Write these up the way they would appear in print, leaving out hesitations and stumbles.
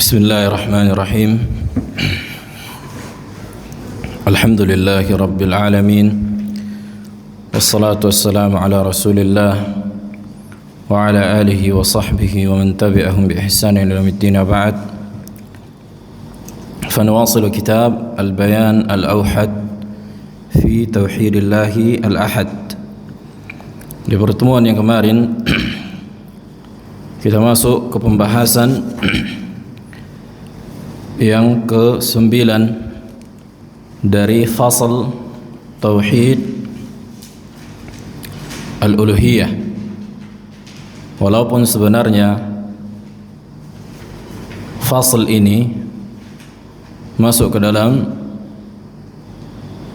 Bismillahirrahmanirrahim. Alhamdulillahi Rabbil Alamin. Wassalatu wassalamu ala Rasulillah wa ala alihi wa sahbihi wa man tabi'ahum bi ihsanin ila yaumiddin, ba'd. Fanuwasilu kitab Al-Bayan Al-Awhad fi Tauhidillahi Al-Ahad. Di pertemuan yang kemarin kita masuk ke pembahasan yang ke-9 dari fasal Tauhid Al-Uluhiyah. Walaupun sebenarnya fasal ini masuk ke dalam,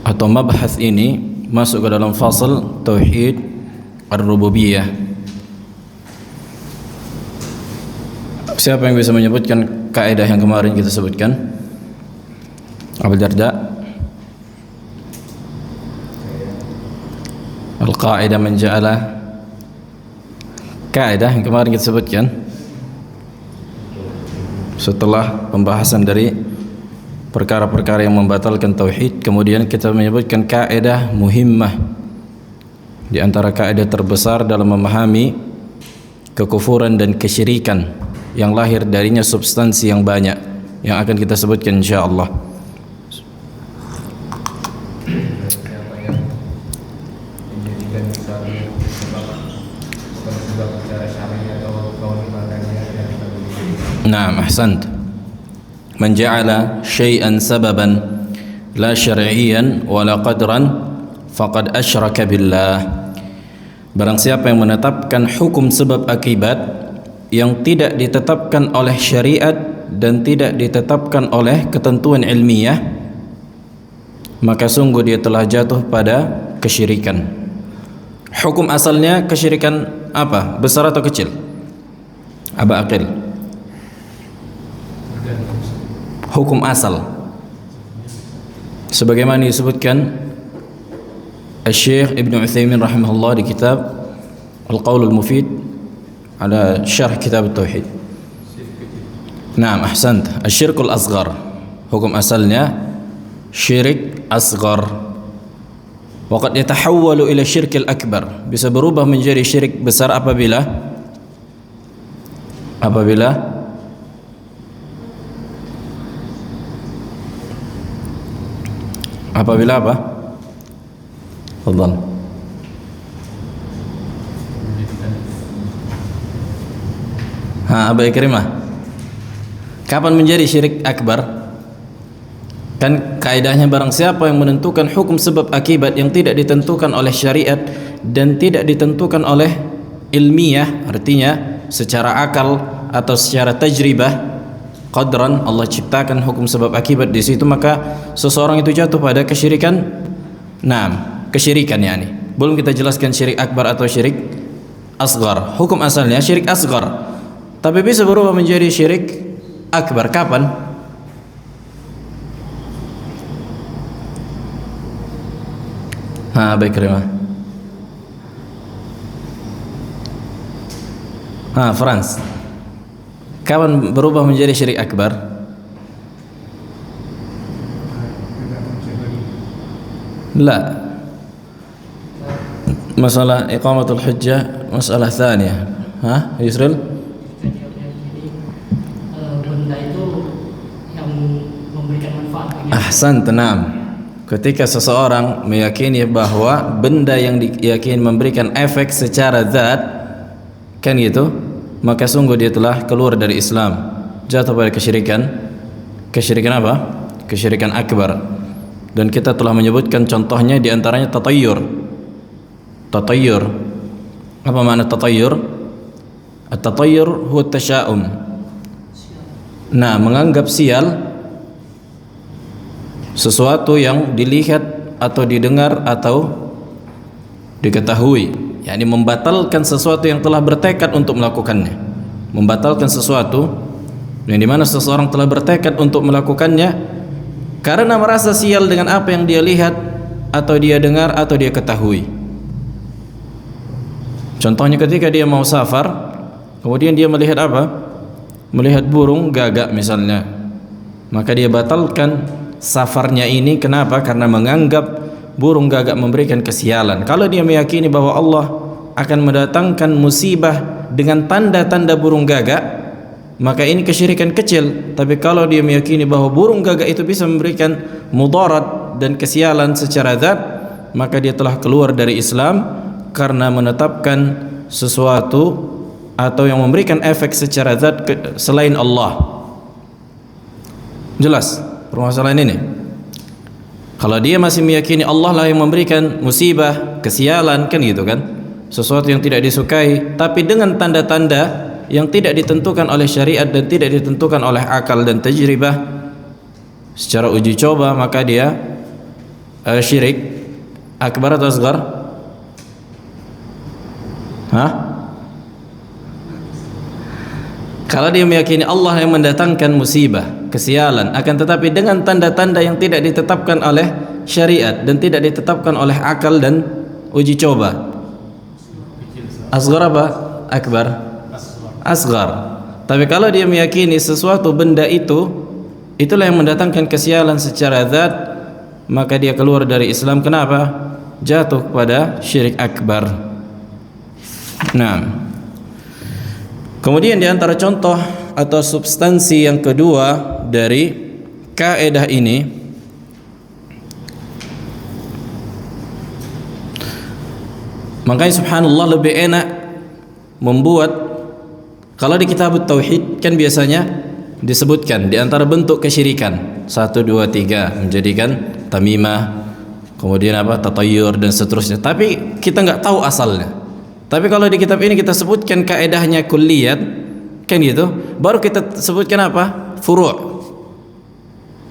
atau mabhas ini masuk ke dalam fasal Tauhid Ar-Rububiyah. Siapa yang bisa menyebutkan kaidah yang kemarin kita sebutkan? Abu Darda. Al-qaidah man ja'ala, kaidah yang kemarin kita sebutkan setelah pembahasan dari perkara-perkara yang membatalkan tauhid. Kemudian kita menyebutkan kaidah muhimmah, di antara kaidah terbesar dalam memahami kekufuran dan kesyirikan yang lahir darinya substansi yang banyak, yang akan kita sebutkan insyaallah. Naam, ahsant. Man ja'ala syai'an sababan la syar'iyyan wa la qadran faqad asyraka billah. Barang siapa yang menetapkan hukum sebab akibat yang tidak ditetapkan oleh syariat dan tidak ditetapkan oleh ketentuan ilmiah, maka sungguh dia telah jatuh pada kesyirikan. Hukum asalnya kesyirikan apa? Besar atau kecil? Aba Aqil. Hukum asal sebagaimana disebutkan Syekh Ibnu Utsaimin rahimahullah di kitab Al-Qaulul Mufid ala syarh kitab Tauhid. Naam, ahsant. Asyirkul asghar, hukum asalnya syirik asghar. Waqad yatahawwalu ila syirkil akbar, bisa berubah menjadi syirik besar apabila apa? Fadhal. Abu Ikrimah, kapan menjadi syirik akbar? Kan kaidahnya barang siapa yang menentukan hukum sebab akibat yang tidak ditentukan oleh syariat dan tidak ditentukan oleh ilmiah, artinya secara akal atau secara tajribah, qadran, Allah ciptakan hukum sebab akibat di situ, maka seseorang itu jatuh pada kesyirikan. Naam, kesyirikan yani. Belum kita jelaskan syirik akbar atau syirik asghar. Hukum asalnya syirik asghar, tapi bisa berubah menjadi syirik akbar. Kapan? Baik, Rima. Frans. Kapan berubah menjadi syirik akbar? La. Masalah iqamatul hujjah masalah tsaniyah. Yusril? Ahsan, tenang. Ketika seseorang meyakini bahwa benda yang diyakini memberikan efek secara zat, kan gitu, maka sungguh dia telah keluar dari Islam, jatuh pada kesyirikan. Kesyirikan apa? Kesyirikan akbar. Dan kita telah menyebutkan contohnya, di antaranya tatayyur. Tatayyur. Apa makna tatayyur? At-tatayyur huwa at-tasyaum. Nah, menganggap sial sesuatu yang dilihat atau didengar atau diketahui, yakni membatalkan sesuatu yang telah bertekad untuk melakukannya. Membatalkan sesuatu yang dimana seseorang telah bertekad untuk melakukannya karena merasa sial dengan apa yang dia lihat atau dia dengar atau dia ketahui. Contohnya ketika dia mau safar, kemudian dia melihat apa? melihat burung gagak misalnya, maka dia batalkan safarnya ini. Kenapa? Karena menganggap burung gagak memberikan kesialan. Kalau dia meyakini bahwa Allah akan mendatangkan musibah dengan tanda-tanda burung gagak, maka ini kesyirikan kecil. Tapi kalau dia meyakini bahwa burung gagak itu bisa memberikan mudarat dan kesialan secara zat, maka dia telah keluar dari Islam karena menetapkan sesuatu atau yang memberikan efek secara zat selain Allah. Jelas permasalahan ini? Kalau dia masih meyakini Allah lah yang memberikan musibah, kesialan, kan gitu kan, sesuatu yang tidak disukai, tapi dengan tanda-tanda yang tidak ditentukan oleh syariat dan tidak ditentukan oleh akal dan tajribah secara uji coba, maka dia syirik akbar atau asghar? Kalau dia meyakini Allah yang mendatangkan musibah, kesialan, akan tetapi dengan tanda-tanda yang tidak ditetapkan oleh syariat dan tidak ditetapkan oleh akal dan uji coba, asghar apa? Akbar? Asghar. Tapi kalau dia meyakini sesuatu benda itu, itulah yang mendatangkan kesialan secara zat, maka dia keluar dari Islam. Kenapa? Jatuh kepada syirik akbar. Nah, kemudian di antara contoh atau substansi yang kedua dari kaidah ini, makanya subhanallah lebih enak membuat, kalau di kitab tauhid kan biasanya disebutkan di antara bentuk kesyirikan 1, 2, 3 menjadikan tamimah, kemudian apa, tatayyur dan seterusnya, tapi kita nggak tahu asalnya. Tapi kalau di kitab ini kita sebutkan kaidahnya kulliyat, kan gitu, baru kita sebutkan apa? Furu',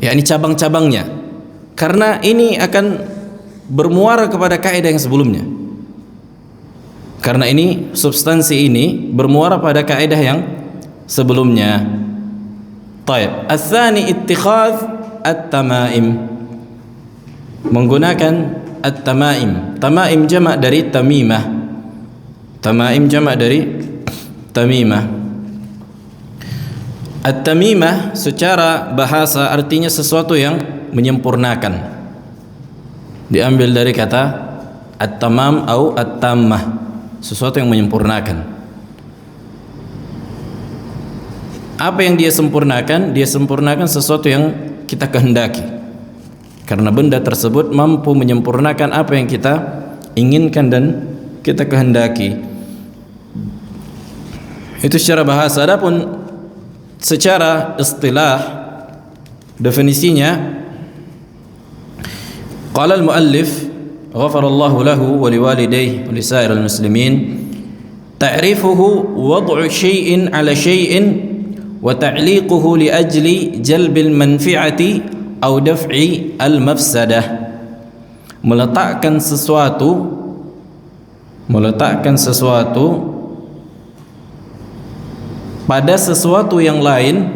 yakni cabang-cabangnya, karena ini akan bermuara kepada kaidah yang sebelumnya. Karena ini substansi ini bermuara pada kaidah yang sebelumnya. Taib. Ats-tsani ittikhadz at-tamaim. Menggunakan at-tamaim. Tamaim jamak dari tamimah. Tamaim jamak dari tamimah. At-tamimah secara bahasa artinya sesuatu yang menyempurnakan. Diambil dari kata at-tamam atau at-tammah, sesuatu yang menyempurnakan. Apa yang dia sempurnakan? Dia sempurnakan sesuatu yang kita kehendaki, karena benda tersebut mampu menyempurnakan apa yang kita inginkan dan kita kehendaki. Itu secara bahasa. Adapun secara istilah, definisinya, qala al-muallif ghafarallahu lahu wa liwalidayhi wa lisairil muslimin, ta'rifuhu wad'u syai'in 'ala syai'in wa ta'liquhu li ajli jalbil manfi'ati aw daf'i al-mafsadah. Meletakkan sesuatu pada sesuatu yang lain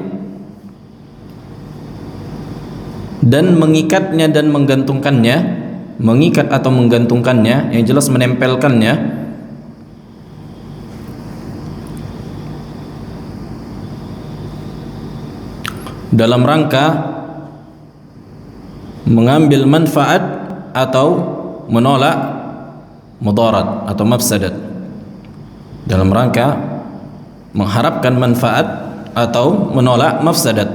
dan mengikatnya dan menggantungkannya, mengikat atau menggantungkannya, yang jelas menempelkannya, dalam rangka mengambil manfaat atau menolak mudarat atau mafsadat, dalam rangka mengharapkan manfaat atau menolak mafsadat.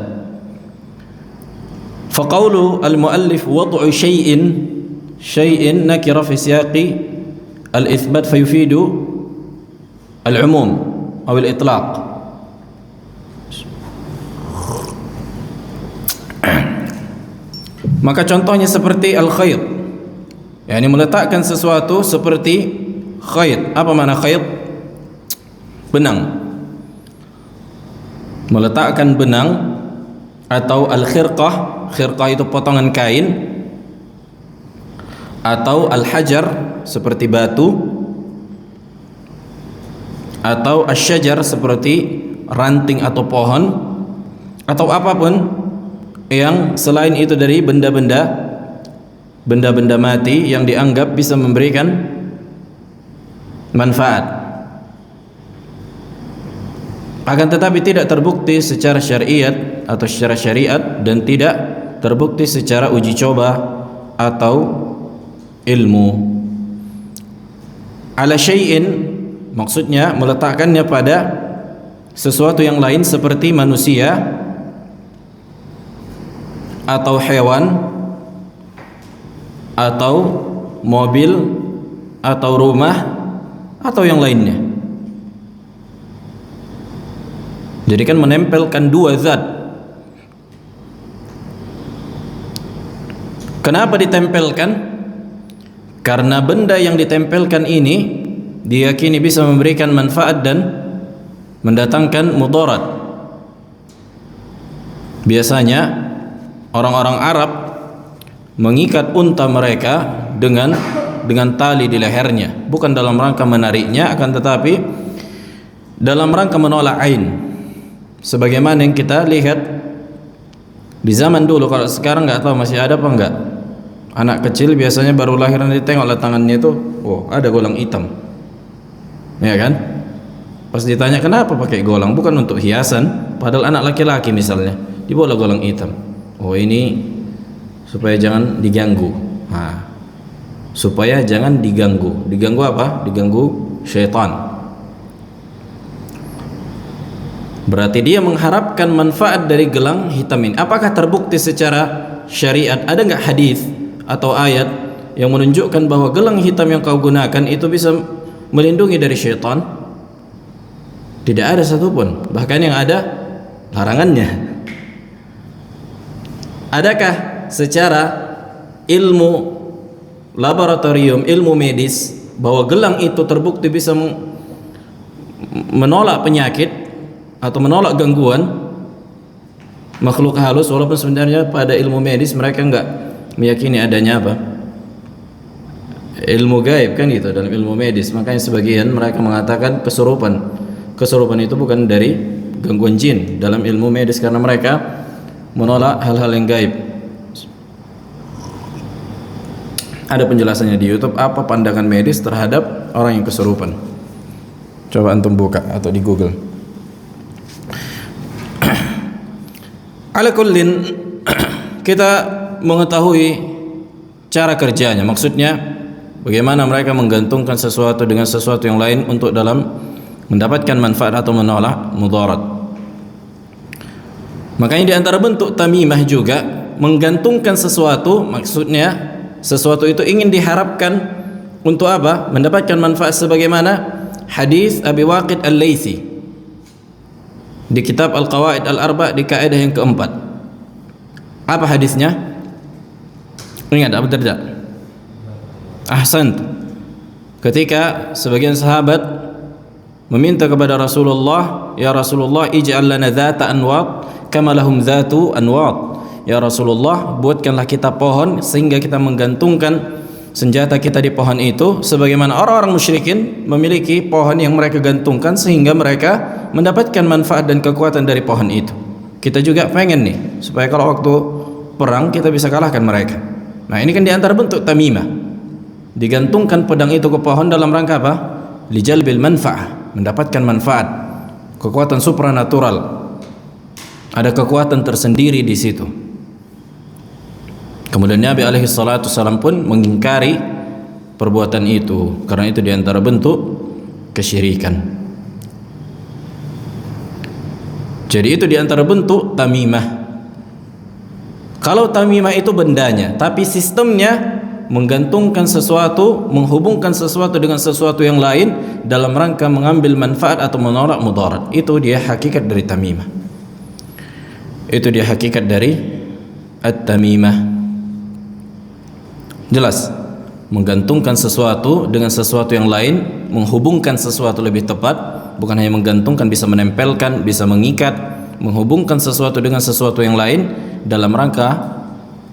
Faqaulu al-muallif wad'u syai'in nakira fi siyaqi al-itsbat fayufidu al-umum atau al-itlaq. Maka contohnya seperti al-khayt, yakni meletakkan sesuatu seperti khayt. Apa makna khayt? Benang. Meletakkan benang, atau al-khirqah, khirqah itu potongan kain, atau al-hajar seperti batu, atau asy-syajar seperti ranting atau pohon, atau apapun yang selain itu dari benda-benda mati yang dianggap bisa memberikan manfaat. akan tetapi tidak terbukti secara syariat atau secara syariat, dan tidak terbukti secara uji coba atau ilmu. Ala syai'in maksudnya meletakkannya pada sesuatu yang lain seperti manusia atau hewan atau mobil atau rumah atau yang lainnya. Jadi kan menempelkan dua zat. Kenapa ditempelkan? Karena benda yang ditempelkan ini diyakini bisa memberikan manfaat dan mendatangkan mudarat. Biasanya orang-orang Arab mengikat unta mereka dengan tali di lehernya, bukan dalam rangka menariknya, akan tetapi dalam rangka menolak ain. Sebagaimana yang kita lihat di zaman dulu, kalau sekarang nggak tahu masih ada apa enggak. Anak kecil biasanya baru lahir nanti tengoklah tangannya itu, oh ada golang hitam, ya kan? Pas ditanya kenapa pakai golang, bukan untuk hiasan, padahal anak laki-laki misalnya dibawa golang hitam. Oh ini supaya jangan diganggu. Nah, supaya jangan diganggu. Diganggu apa? Diganggu syaitan. Berarti dia mengharapkan manfaat dari gelang hitam ini. Apakah terbukti secara syariat? Ada enggak hadis atau ayat yang menunjukkan bahwa gelang hitam yang kau gunakan itu bisa melindungi dari syaitan? Tidak ada satupun. Bahkan yang ada larangannya. Adakah secara ilmu laboratorium, ilmu medis, bahwa gelang itu terbukti bisa menolak penyakit atau menolak gangguan makhluk halus, walaupun sebenarnya pada ilmu medis mereka enggak meyakini adanya apa? Ilmu gaib kan gitu dalam ilmu medis. Makanya sebagian mereka mengatakan kesurupan. Kesurupan itu bukan dari gangguan jin dalam ilmu medis, karena mereka menolak hal-hal yang gaib. Ada penjelasannya di YouTube apa pandangan medis terhadap orang yang kesurupan. Coba antum buka atau di Google. Ala kullin kita mengetahui cara kerjanya. Maksudnya bagaimana mereka menggantungkan sesuatu dengan sesuatu yang lain untuk dalam mendapatkan manfaat atau menolak mudarat. Makanya di antara bentuk tamimah juga menggantungkan sesuatu, maksudnya sesuatu itu ingin diharapkan untuk apa? Mendapatkan manfaat, sebagaimana hadis Abi Waqid Al-Laythi di kitab Al-Qawaid Al-Arba' di kaidah yang keempat. Apa hadisnya? Ingat Abu Darda? Ahsant. Ketika sebagian sahabat meminta kepada Rasulullah, ya Rasulullah, ij'al lana dzata anwat kama lahum dzatu anwat. Ya Rasulullah, buatkanlah kita pohon sehingga kita menggantungkan senjata kita di pohon itu, sebagaimana orang-orang musyrikin memiliki pohon yang mereka gantungkan sehingga mereka mendapatkan manfaat dan kekuatan dari pohon itu. Kita juga pengen nih supaya kalau waktu perang kita bisa kalahkan mereka. Nah, ini kan di antara bentuk tamimah. Digantungkan pedang itu ke pohon dalam rangka apa? Lijalbil manfaah, mendapatkan manfaat, kekuatan supranatural. Ada kekuatan tersendiri di situ. Kemudian Nabi alaihi salatu wasallam pun mengingkari perbuatan itu, karena itu di antara bentuk kesyirikan. Jadi itu di antara bentuk tamimah. Kalau tamimah itu bendanya, tapi sistemnya menggantungkan sesuatu, menghubungkan sesuatu dengan sesuatu yang lain dalam rangka mengambil manfaat atau menolak mudarat. Itu dia hakikat dari tamimah. Itu dia hakikat dari at-tamimah. Jelas, menggantungkan sesuatu dengan sesuatu yang lain, menghubungkan sesuatu lebih tepat, bukan hanya menggantungkan, bisa menempelkan, bisa mengikat, menghubungkan sesuatu dengan sesuatu yang lain dalam rangka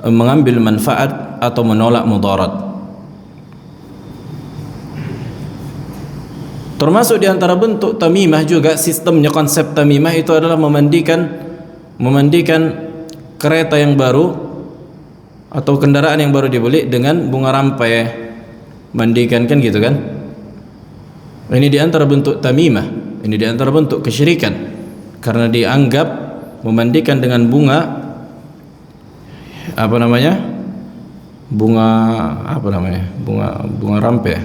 mengambil manfaat atau menolak mudarat. Termasuk di antara bentuk tamimah juga, sistemnya, konsep tamimah itu adalah memandikan kereta yang baru atau kendaraan yang baru dibeli dengan bunga rampai, mandikan kan gitu kan. Ini di antara bentuk tamimah, ini di antara bentuk kesyirikan. karena dianggap memandikan dengan bunga apa namanya? Bunga rampe ya?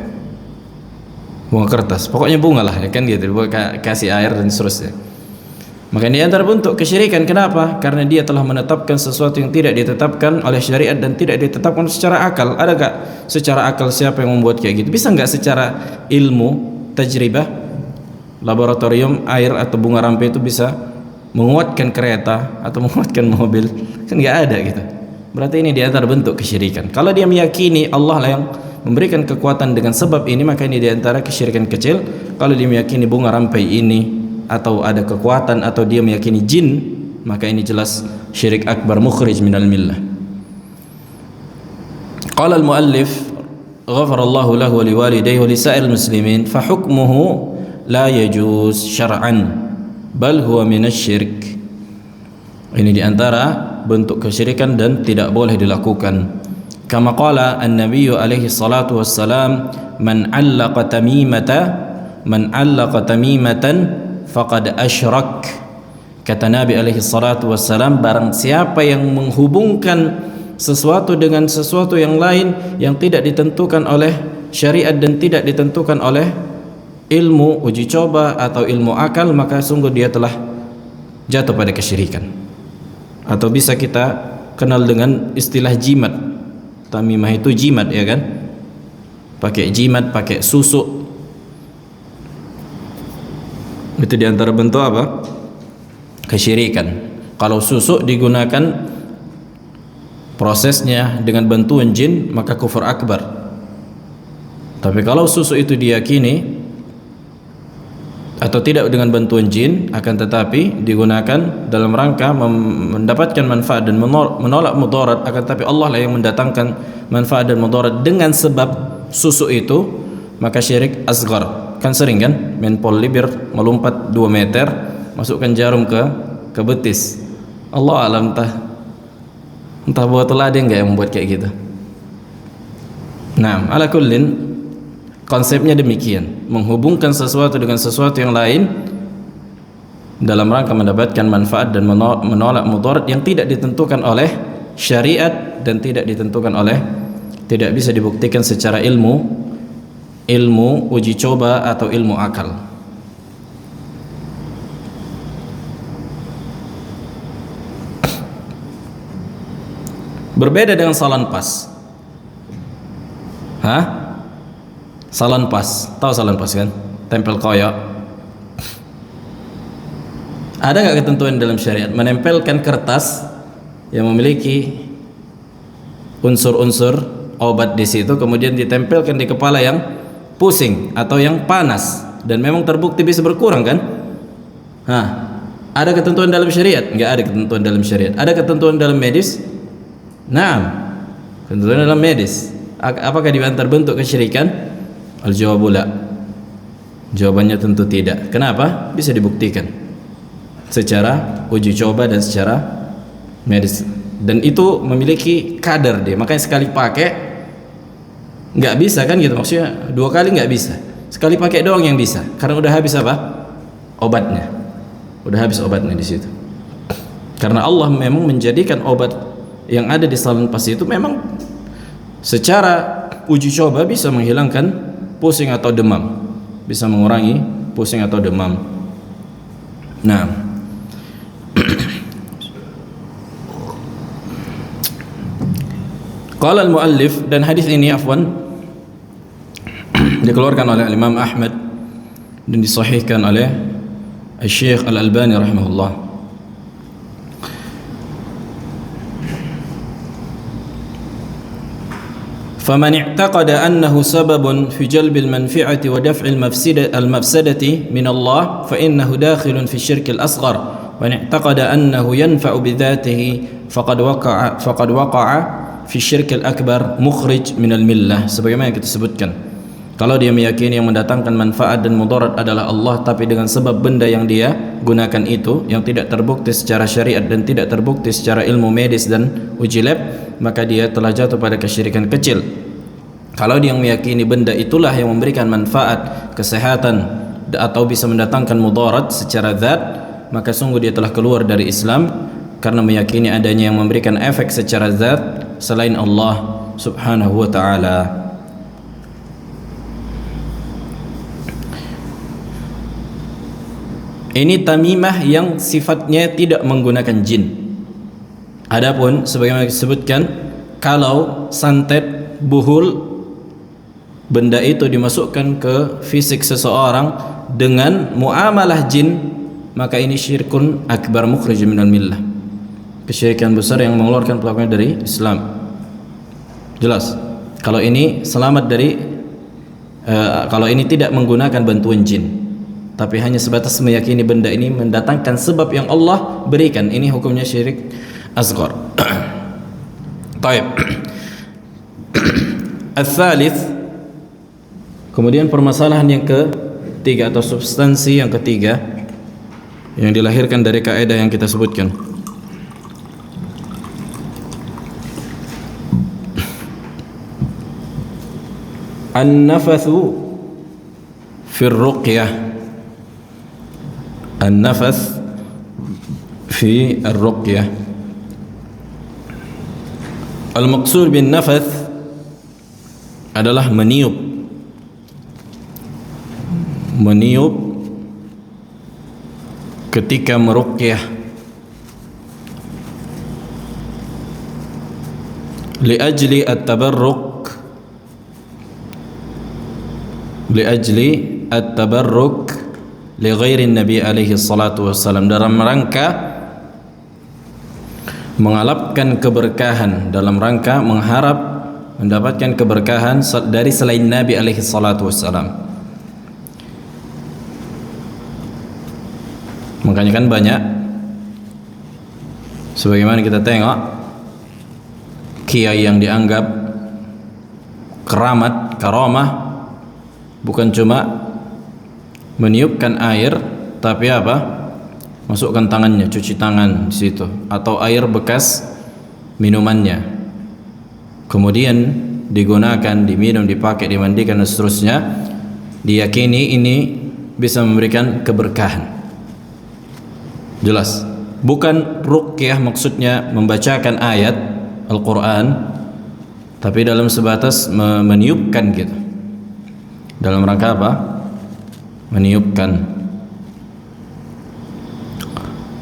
Bunga kertas. Pokoknya bunga lah ya kan gitu, kasih air dan seterusnya. Maka ini antara bentuk kesyirikan. Kenapa? Karena dia telah menetapkan sesuatu yang tidak ditetapkan oleh syariat dan tidak ditetapkan secara akal. Ada gak secara akal siapa yang membuat kayak gitu? Bisa nggak secara ilmu tajribah laboratorium air atau bunga rampe itu bisa menguatkan kereta atau menguatkan mobil? Kan nggak ada gitu. Berarti ini di antara bentuk kesyirikan. Kalau dia meyakini Allah lah yang memberikan kekuatan dengan sebab ini, maka ini di antara kesyirikan kecil. Kalau dia meyakini bunga rampai ini atau ada kekuatan, atau dia meyakini jin, maka ini jelas syirik akbar mukhrij minal millah. Qala al-muallif ghafarallahu lahu wa liwalidayhi wa lisa'il muslimin fa hukmuhu la yajuz syar'an bal huwa minasy-syirk. Ini di antara bentuk kesyirikan dan tidak boleh dilakukan. Kama qala an-nabiy alaihi salatu wassalam man 'allaqa tamimatan faqad asyrak. Kata Nabi alaihi salatu wassalam, barang siapa yang menghubungkan sesuatu dengan sesuatu yang lain yang tidak ditentukan oleh syariat dan tidak ditentukan oleh ilmu uji coba atau ilmu akal, maka sungguh dia telah jatuh pada kesyirikan. Atau bisa kita kenal dengan istilah jimat. Tamimah itu jimat ya kan? Pakai jimat, pakai susuk. Itu diantara bentuk apa? Kesyirikan. Kalau susuk digunakan prosesnya dengan bantuan jin, maka kufur akbar. Tapi kalau susuk itu diyakini atau tidak dengan bantuan jin, akan tetapi digunakan dalam rangka mendapatkan manfaat dan menolak mudarat, akan tetapi Allah lah yang mendatangkan manfaat dan mudarat dengan sebab susuk itu, maka syirik asghar. Kan sering kan main poli biar melompat 2 meter, masukkan jarum ke betis. Allah alam, entah buat ada enggak yang membuat kayak gitu. Nah, ala kullin konsepnya demikian, menghubungkan sesuatu dengan sesuatu yang lain dalam rangka mendapatkan manfaat dan menolak mudarat yang tidak ditentukan oleh syariat dan tidak bisa dibuktikan secara ilmu uji coba atau ilmu akal. Berbeda dengan salanpas. Salanpas, tahu salanpas kan? Tempel koyok. Ada nggak ketentuan dalam syariat menempelkan kertas yang memiliki unsur-unsur obat di situ, kemudian ditempelkan di kepala yang pusing atau yang panas dan memang terbukti bisa berkurang kan? Ada ketentuan dalam syariat? Nggak ada ketentuan dalam syariat. Ada ketentuan dalam medis? Naam, ketentuan dalam medis. Apakah di antara bentuk kesyirikan? Al-jawabu la. Jawabannya tentu tidak. Kenapa? Bisa dibuktikan secara uji coba dan secara medis, dan itu memiliki kadar dia. Makanya sekali pakai nggak bisa kan gitu, maksudnya 2 kali nggak bisa, sekali pakai doang yang bisa, karena udah habis apa? Obatnya. Udah habis obatnya di situ. Karena Allah memang menjadikan obat yang ada di salanpas itu memang secara uji coba bisa menghilangkan pusing atau demam, bisa mengurangi pusing atau demam. Nah, qala al-muallif, dan hadis ini dikeluarkan oleh Imam Ahmad dan disahihkan oleh Syekh Al-Albani rahimahullah. فمن اعتقد أنه سبب في جلب المنفعة ودفع المفسدة من الله فإنه داخل في الشرك الأصغر، ومن اعتقد أنه ينفع بذاته فقد وقع في الشرك الأكبر مخرج من الملة. Sebagaimana yang kita sebutkan, kalau dia meyakini yang mendatangkan manfaat dan mudarat adalah Allah, tapi dengan sebab benda yang dia gunakan itu yang tidak terbukti secara syariat dan tidak terbukti secara ilmu medis dan uji lab, maka dia telah jatuh pada kesyirikan kecil. Kalau dia meyakini benda itulah yang memberikan manfaat, kesehatan atau bisa mendatangkan mudarat secara zat, maka sungguh dia telah keluar dari Islam karena meyakini adanya yang memberikan efek secara zat selain Allah Subhanahu wa ta'ala. Ini tamimah yang sifatnya tidak menggunakan jin. Adapun sebagaimana disebutkan, kalau santet, buhul, benda itu dimasukkan ke fisik seseorang dengan muamalah jin, maka ini syirkun akbar mukhrij minal millah, kesyirikan besar yang mengeluarkan pelakunya dari Islam. Jelas. Kalau ini selamat dari kalau ini tidak menggunakan bantuan jin, tapi hanya sebatas meyakini benda ini mendatangkan sebab yang Allah berikan, ini hukumnya syirik asghar. Baik. Al-thalith, kemudian permasalahan yang ketiga atau substansi yang ketiga yang dilahirkan dari kaidah yang kita sebutkan. An-nafathu fi ar-ruqyah. An-nafath fi ar-ruqyah. Al-maqsud bin nafath adalah meniup. Meniup ketika meruqyah. Liajli at-tabarruk, liajli at-tabarruk li ghairi Nabi alaihi salatu wassalam, dalam rangka mengalapkan keberkahan, dalam rangka mengharap mendapatkan keberkahan dari selain Nabi alaihi salatu wassalam. Makanya kan banyak sebagaimana kita tengok kiai yang dianggap keramat, karamah, bukan cuma meniupkan air, tapi apa? Masukkan tangannya, cuci tangan di situ, atau air bekas minumannya, kemudian digunakan, diminum, dipakai, dimandikan dan seterusnya. Diyakini ini bisa memberikan keberkahan. Jelas, bukan ruqyah maksudnya membacakan ayat Al-Quran, tapi dalam sebatas meniupkan gitu. Dalam rangka apa? Meniupkan.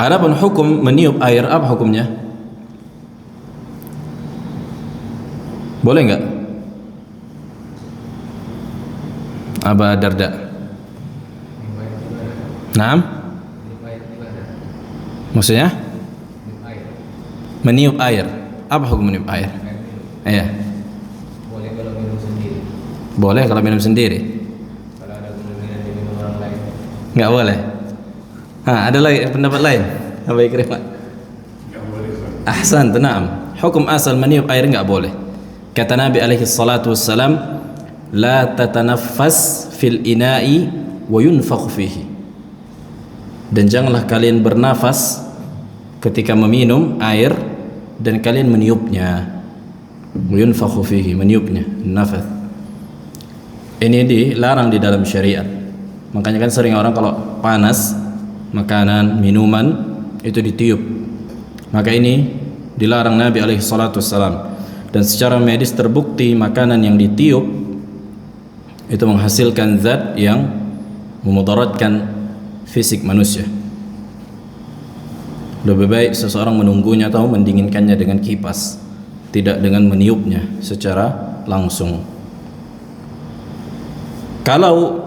Adapun hukum meniup air, apa hukumnya? Boleh enggak? Aba Darda. Naam? Maksudnya? Meniup air. Apa hukum meniup air? Iya. Boleh kalau minum sendiri. Boleh kalau minum sendiri. Kalau ada kemungkinan diminum orang lain. Enggak boleh. Ada lagi pendapat lain? Apa Ikrimah? Enggak boleh. Ahsan, na'am. Hukum asal meniup air enggak boleh. Kata Nabi alaihi salatu wassalam, la tatanaffas fil ina'i wa yunfakh fihi. Dan janganlah kalian bernafas ketika meminum air dan kalian meniupnya. Wa yunfakh fihi, meniupnya, nafas. Ini dilarang di dalam syariat. Makanya kan sering orang kalau panas makanan, minuman itu ditiup. Maka ini dilarang Nabi alaihi salatu wassalam. Dan secara medis terbukti makanan yang ditiup itu menghasilkan zat yang memudaratkan fisik manusia. Lebih baik seseorang menunggunya atau mendinginkannya dengan kipas, tidak dengan meniupnya secara langsung. Kalau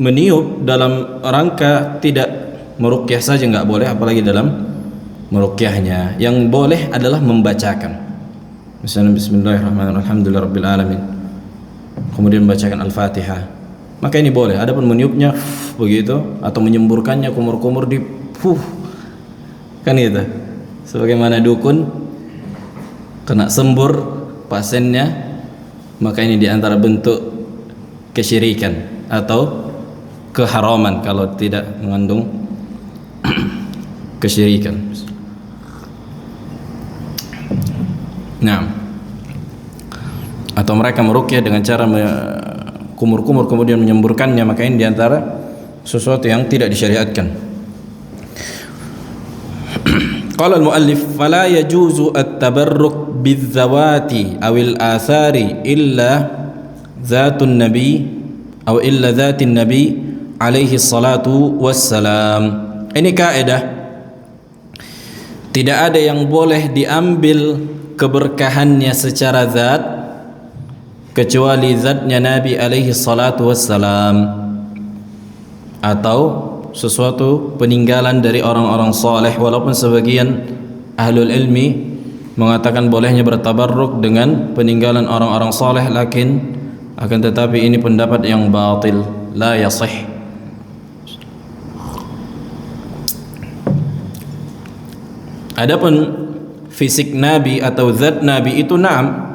meniup dalam rangka tidak meruqyah saja nggak boleh, apalagi dalam meruqyahnya. Yang boleh adalah membacakan. Misalnya bismillahirrahmanirrahim, alhamdulillahirabbil alamin. Kemudian membacakan Al-Fatihah. Maka ini boleh. Adapun meniupnya begitu atau menyemburkannya kumur-kumur di kan itu. Sebagaimana dukun kena sembur pasiennya, maka ini diantara bentuk kesyirikan atau keharaman kalau tidak mengandung kesyirikan. Nah, atau mereka meruqyah dengan cara kumur-kumur kemudian menyemburkannya, maka ini diantara sesuatu yang tidak disyariatkan. Qala al-muallif fala yajuzu at-tabarruk bidzawati awil athari illa dzatun nabi atau illa dzatin nabi alaihi salatu wassalam. Ini kaidah, tidak ada yang boleh diambil keberkahannya secara zat kecuali zatnya Nabi alaihi salatu wassalam, atau sesuatu peninggalan dari orang-orang saleh. Walaupun sebagian ahlul ilmi mengatakan bolehnya bertabarruk dengan peninggalan orang-orang saleh, lakin akan tetapi ini pendapat yang batil, la yasih. Adapun fisik Nabi atau zat Nabi itu na'am,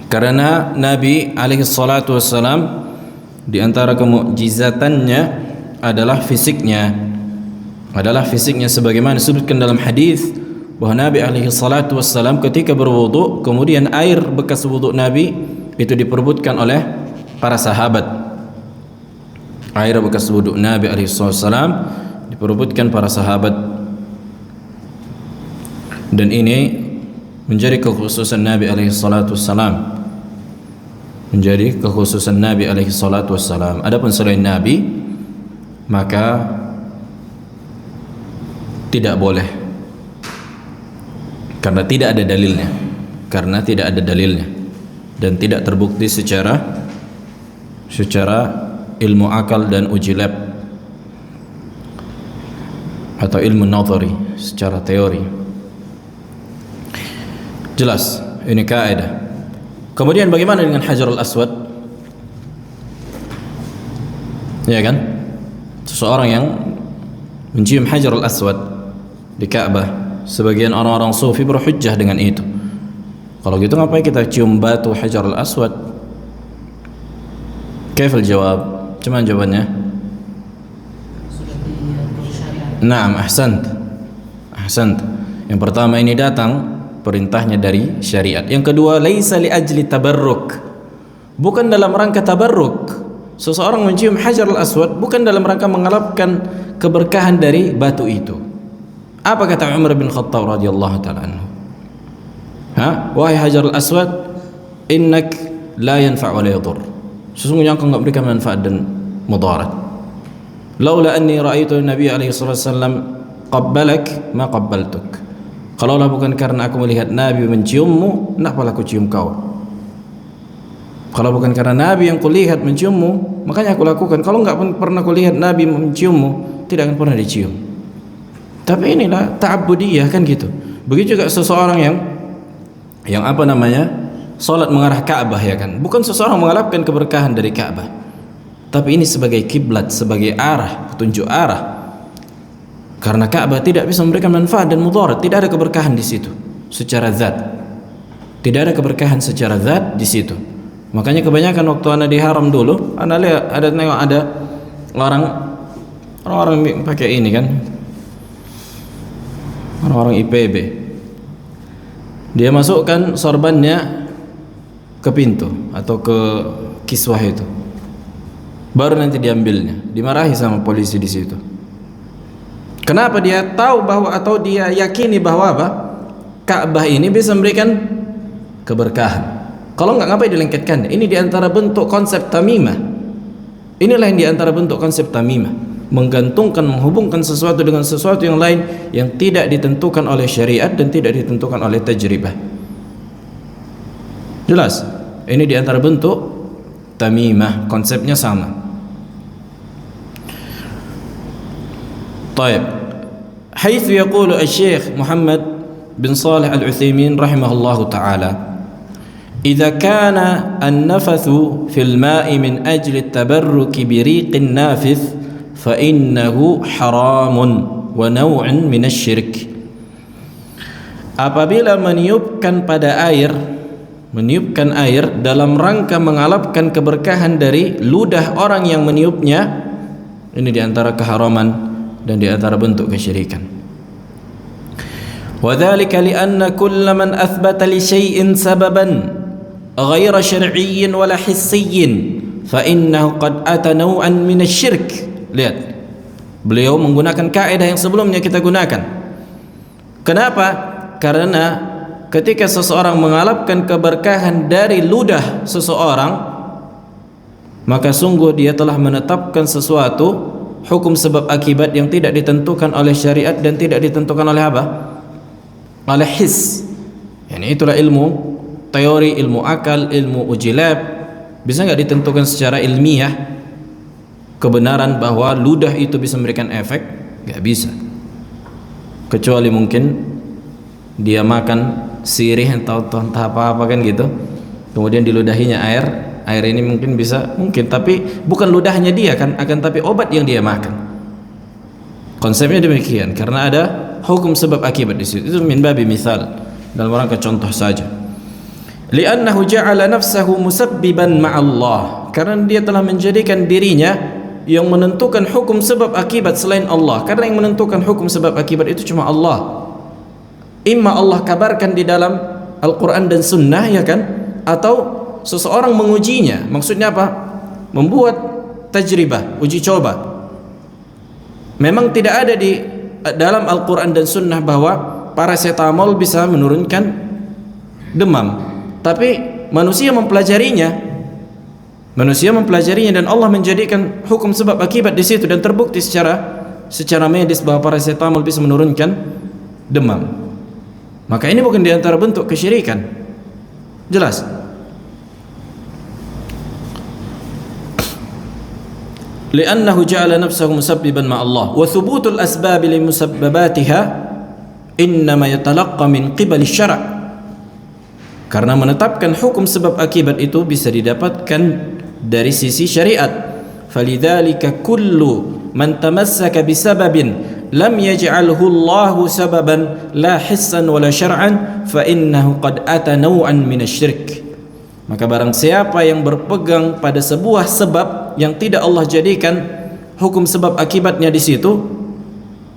karena Nabi alaihi salatu wassalam di antara kemu'jizatannya adalah fisiknya, sebagaimana disebutkan dalam hadis bahwa Nabi alaihi salatu wassalam ketika berwudu, kemudian air bekas wudu Nabi itu diperebutkan oleh para sahabat. Air bekas wudu Nabi alaihi salatu wassalam diperebutkan para sahabat. Dan ini menjadi kekhususan Nabi alaihi salatu wassalam, Adapun selain Nabi maka tidak boleh, karena tidak ada dalilnya dan tidak terbukti secara ilmu akal dan uji lab atau ilmu nazari, secara teori. Jelas, ini kaidah. Kemudian bagaimana dengan Hajarul Aswad? Ya kan? Seseorang yang mencium Hajarul Aswad di Ka'bah, sebagian orang-orang sufi berhujjah dengan itu. Kalau gitu ngapain kita cium batu Hajarul Aswad? Kaifal jawab? Cuman jawabannya? Naam, ahsant. Yang pertama, ini datang perintahnya dari syariat. Yang kedua, laisa li ajli tabarruk, bukan dalam rangka tabarruk. Seseorang mencium Hajarul Aswad bukan dalam rangka mengharapkan keberkahan dari batu itu. Apa kata Umar bin Khattab radhiyallahu taala anhu? Wahai Hajarul Aswad, innak la yanfa' wa la yadur. Sesungguhnya engkau enggak memberikan manfaat dan mudarat. Laula anni ra'aitu Nabi alaihi wasallam qabbalak ma qabbaltuk. Kalaulah bukan karena aku melihat Nabi menciummu, kenapa aku cium kau? Kalau bukan karena Nabi yang kulihat menciummu, makanya aku lakukan. Kalau enggak pernah kulihat Nabi menciummu, tidak akan pernah dicium. Tapi inilah ta'abbudiyah, kan gitu. Begitu juga seseorang yang salat mengarah Ka'bah, ya kan. Bukan seseorang mengharapkan keberkahan dari Ka'bah, tapi ini sebagai kiblat, sebagai arah, petunjuk arah. Karena Ka'bah tidak bisa memberikan manfaat dan mudarat, tidak ada keberkahan di situ secara zat. Tidak ada keberkahan secara zat di situ. Makanya kebanyakan waktu ana di haram dulu, ana lihat ada orang pakai ini kan. Orang-orang IPB. Dia masukkan sorbannya ke pintu atau ke kiswah itu. Baru nanti diambilnya, dimarahi sama polisi di situ. Kenapa? Dia tahu bahwa, atau dia yakini bahwa apa? Ka'bah ini bisa memberikan keberkahan. Kalau enggak, ngapain dilengketkan? Ini diantara bentuk konsep tamimah. Inilah yang diantara bentuk konsep tamimah, menggantungkan, menghubungkan sesuatu dengan sesuatu yang lain yang tidak ditentukan oleh syariat dan tidak ditentukan oleh tajribah. Jelas? Ini diantara bentuk tamimah, konsepnya sama. طيب حيث يقول الشيخ محمد بن صالح العثيمين رحمه الله تعالى إذا كان النفث في الماء من أجل التبرك بريق النافث فإنه حرام ونوع من الشرك. Apabila meniupkan air dalam rangka mengharapkan keberkahan dari ludah orang yang meniupnya, ini diantara keharaman dan di antara bentuk kesyirikan. Wadzalika lianna kull man athbata li syai'in sababan ghaira syar'iyyin wala hissiyyin fa innahu qad ata naw'an min asy-syirk. Lihat, beliau menggunakan kaidah yang sebelumnya kita gunakan. Kenapa? Karena ketika seseorang mengharapkan keberkahan dari ludah seseorang, maka sungguh dia telah menetapkan sesuatu hukum sebab akibat yang tidak ditentukan oleh syariat dan tidak ditentukan oleh apa? Oleh his. Yani itulah ilmu teori, ilmu akal, ilmu uji lab. Bisa nggak ditentukan secara ilmiah kebenaran bahwa ludah itu bisa memberikan efek? Nggak bisa. Kecuali mungkin dia makan sirih atau entah apa-apa kan gitu, kemudian diludahinya air ini mungkin bisa, mungkin, tapi bukan ludahnya dia kan, akan tapi obat yang dia makan. Konsepnya demikian, karena ada hukum sebab akibat di situ. Itu min babi misal, dalam rangka contoh saja. Li'annahu ja'ala nafsahu musabbiban ma'allah, karena dia telah menjadikan dirinya yang menentukan hukum sebab akibat selain Allah. Karena yang menentukan hukum sebab akibat itu cuma Allah. Imma Allah kabarkan di dalam Al-Quran dan Sunnah, ya kan, atau seseorang mengujinya. Maksudnya apa? Membuat tajribah, uji coba. Memang tidak ada di dalam Al-Quran dan Sunnah bahwa paracetamol bisa menurunkan demam, tapi manusia mempelajarinya. Manusia mempelajarinya dan Allah menjadikan hukum sebab akibat di situ, dan terbukti secara medis bahwa paracetamol bisa menurunkan demam. Maka ini bukan di antara bentuk kesyirikan. Jelas. Li'annahu ja'ala nafsahu musabbiban ma Allah wa thubutul asbab li musabbabatiha innama yatalaqqa min qibali syara'. Karena menetapkan hukum sebab akibat itu bisa didapatkan dari sisi syariat. Falidzalika kullu man tamassaka bisababin lam yaj'alhu Allahu sababan la hissan wala syar'an fa innahu qad ata naw'an minasy-syirk. Maka barang siapa yang berpegang pada sebuah sebab yang tidak Allah jadikan hukum sebab akibatnya di situ,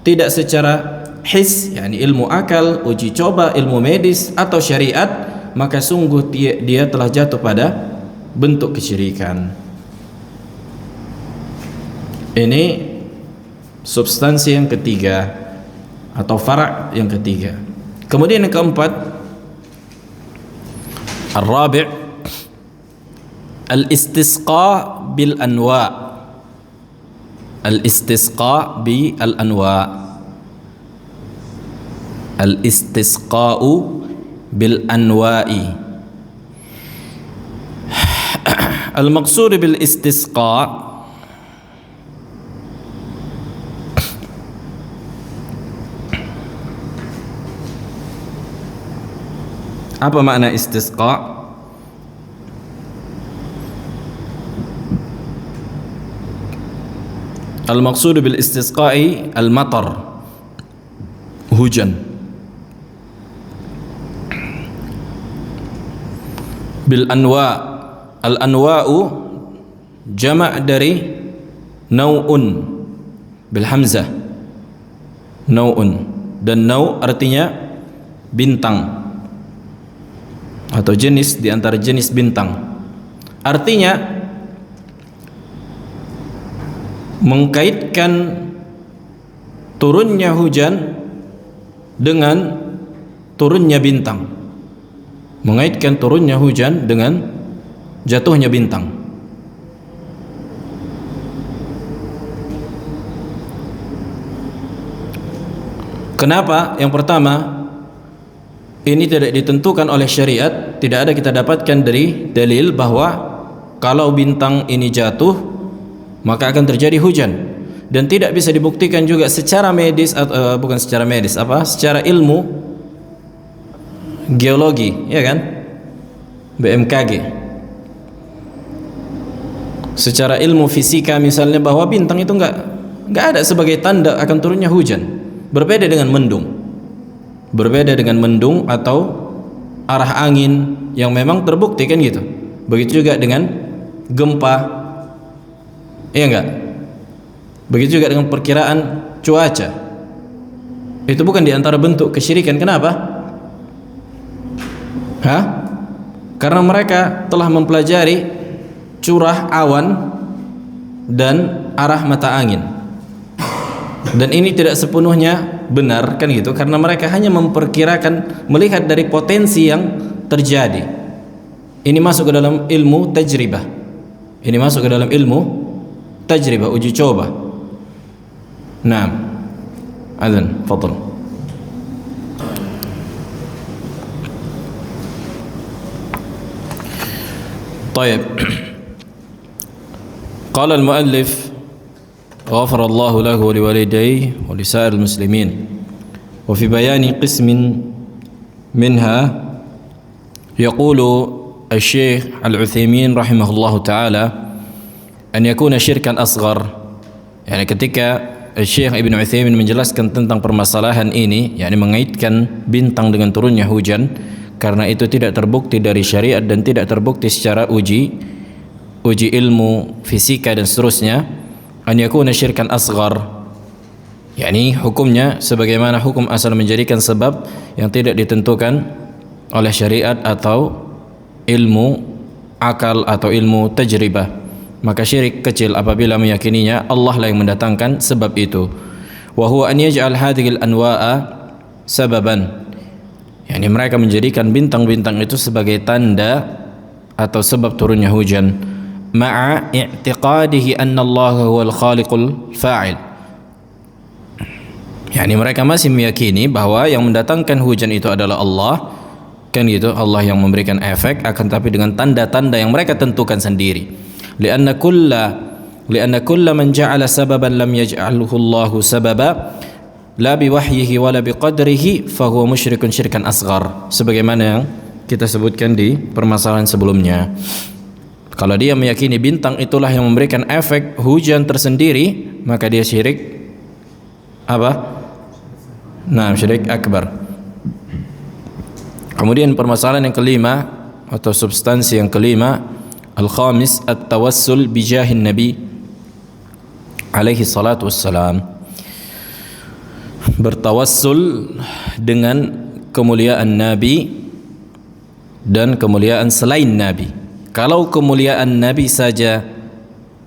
tidak secara his, yakni ilmu akal, uji coba, ilmu medis atau syariat, maka sungguh dia telah jatuh pada bentuk kesyirikan. Ini substansi yang ketiga atau fara' yang ketiga. Kemudian yang keempat, ar-rabi' al-istisqa bil anwa'. Al-istisqa bil anwa'. Al-istisqa'u bil anwa'i. Al-maqsud bil istisqa' apa makna istisqa'? Al-maqsud bil istisqa'i al-matar, hujan. Bil anwa', al-anwa'u jama' dari nau'un bil hamzah, nau'un, dan nau' artinya bintang atau jenis di antara jenis bintang. Artinya mengkaitkan turunnya hujan dengan turunnya bintang, mengaitkan turunnya hujan dengan jatuhnya bintang. Kenapa? Yang pertama, ini tidak ditentukan oleh syariat, tidak ada kita dapatkan dari dalil bahwa kalau bintang ini jatuh maka akan terjadi hujan, dan tidak bisa dibuktikan juga secara medis atau bukan secara medis, secara ilmu geologi, ya kan? BMKG. Secara ilmu fisika misalnya, bahwa bintang itu enggak ada sebagai tanda akan turunnya hujan. Berbeda dengan mendung. Berbeda dengan mendung atau arah angin yang memang terbukti kan gitu. Begitu juga dengan gempa, iya enggak? Begitu juga dengan perkiraan cuaca. Itu bukan diantara bentuk kesyirikan. Kenapa? Karena mereka telah mempelajari curah awan dan arah mata angin. Dan ini tidak sepenuhnya benar kan gitu, karena mereka hanya memperkirakan melihat dari potensi yang terjadi. Ini masuk ke dalam ilmu tajribah. Ini masuk ke dalam ilmu tajribah, uji coba. Naam. Adzan, fadhal. طيب. قال المؤلف غفر الله له ولوالديه ولسائر المسلمين وفي بيان قسم منها يقول الشيخ العثيمين رحمه الله تعالى أن يكون شركا أصغر. يعني ketika Syekh Ibn Utsaimin menjelaskan tentang permasalahan ini, yakni mengaitkan bintang dengan turunnya hujan, karena itu tidak terbukti dari syariat dan tidak terbukti secara uji ilmu fisika dan seterusnya, an yakuna syirkan asghar, yakni hukumnya sebagaimana hukum asal menjadikan sebab yang tidak ditentukan oleh syariat atau ilmu akal atau ilmu tajribah. Maka syirik kecil apabila meyakininya Allah lah yang mendatangkan sebab itu. Wa huwa an yaj'al hadhil anwa'a sababan, yakni mereka menjadikan bintang-bintang itu sebagai tanda atau sebab turunnya hujan, ma'a i'tiqadihi anna Allah huwal khaliqul fa'il. yakni mereka masih meyakini bahwa yang mendatangkan hujan itu adalah Allah, kan gitu, Allah yang memberikan efek, akan tapi dengan tanda-tanda yang mereka tentukan sendiri. Lianna kulla man ja'ala sababan lam yaj'alhu Allahu sababa la biwahyihi wala biqadrihi fahuwa musyrikun syirkan asghar, sebagaimana yang kita sebutkan di permasalahan sebelumnya. Kalau dia meyakini bintang itulah yang memberikan efek hujan tersendiri, maka dia syirik apa? Nah, syirik akbar. Kemudian permasalahan yang kelima atau substansi yang kelima, al-khamis at-tawassul bijahin nabi alaihi salatu wassalam, bertawassul dengan kemuliaan nabi dan kemuliaan selain nabi. Kalau kemuliaan nabi saja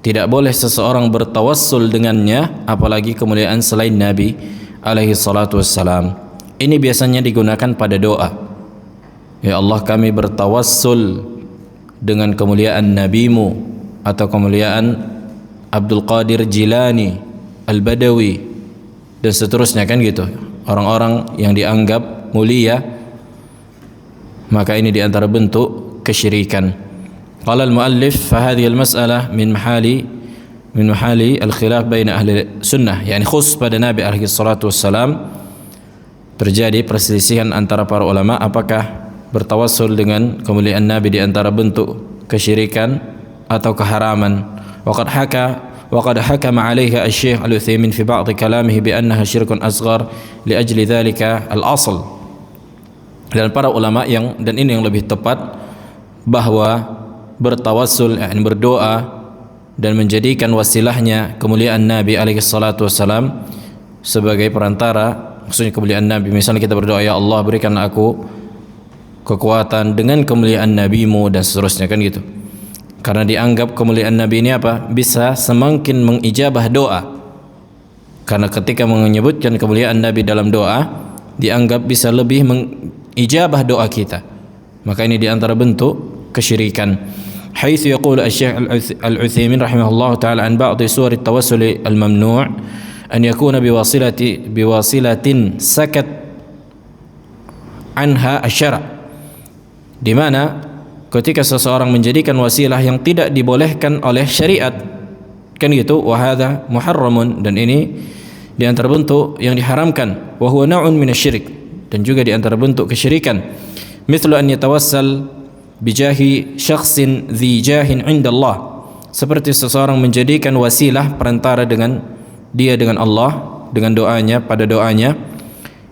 tidak boleh seseorang bertawassul dengannya, apalagi kemuliaan selain nabi alaihi salatu wassalam. Ini biasanya digunakan pada doa. Ya Allah, kami bertawassul dengan kemuliaan nabimu, atau kemuliaan Abdul Qadir Jilani Al-Badawi dan seterusnya, kan gitu. Orang-orang yang dianggap mulia, maka ini diantara bentuk kesyirikan. Qala al-muallif fa hadhihi al-mas'alah min mahali al-khilaf baina ahli sunnah, yani khusus pada Nabi alaihi salatu wassalam terjadi perselisihan antara para ulama, apakah bertawassul dengan kemuliaan Nabi di antara bentuk kesyirikan atau keharaman. Waqad hakama 'alaiha asy-Syaikh Al-Utsaimin fi ba'd kalamihi bi annaha syirkun asghar li ajli dzalika al-asl. Dan para ulama dan ini yang lebih tepat, bahwa bertawassul, yakni berdoa dan menjadikan wasilahnya kemuliaan Nabi alaihi salatu wassalam sebagai perantara, maksudnya kemuliaan Nabi. Misalnya kita berdoa, ya Allah berikanlah aku kekuatan dengan kemuliaan nabimu dan seterusnya, kan gitu. Karena dianggap kemuliaan nabi ini apa? Bisa semakin mengijabah doa. Karena ketika menyebutkan kemuliaan nabi dalam doa, dianggap bisa lebih mengijabah doa kita. Maka ini diantara bentuk kesyirikan. Haitsu yaqulu asy-Syaikh Al-Utsaimin rahimahullah taala an ba'd suwar at-tawassul al-mamnu' an yakuna biwasilatin sakat anha asy-syara', di mana ketika seseorang menjadikan wasilah yang tidak dibolehkan oleh syariat, kan gitu, wa hadza muharramun, dan ini di antara bentuk yang diharamkan, wa huwa na'un minasyirik, dan juga di antara bentuk kesyirikan. Mithlu an yatawassal bijahi syakhsin dzi jahin 'inda Allah, seperti seseorang menjadikan wasilah perantara dengan Allah dengan doanya, pada doanya,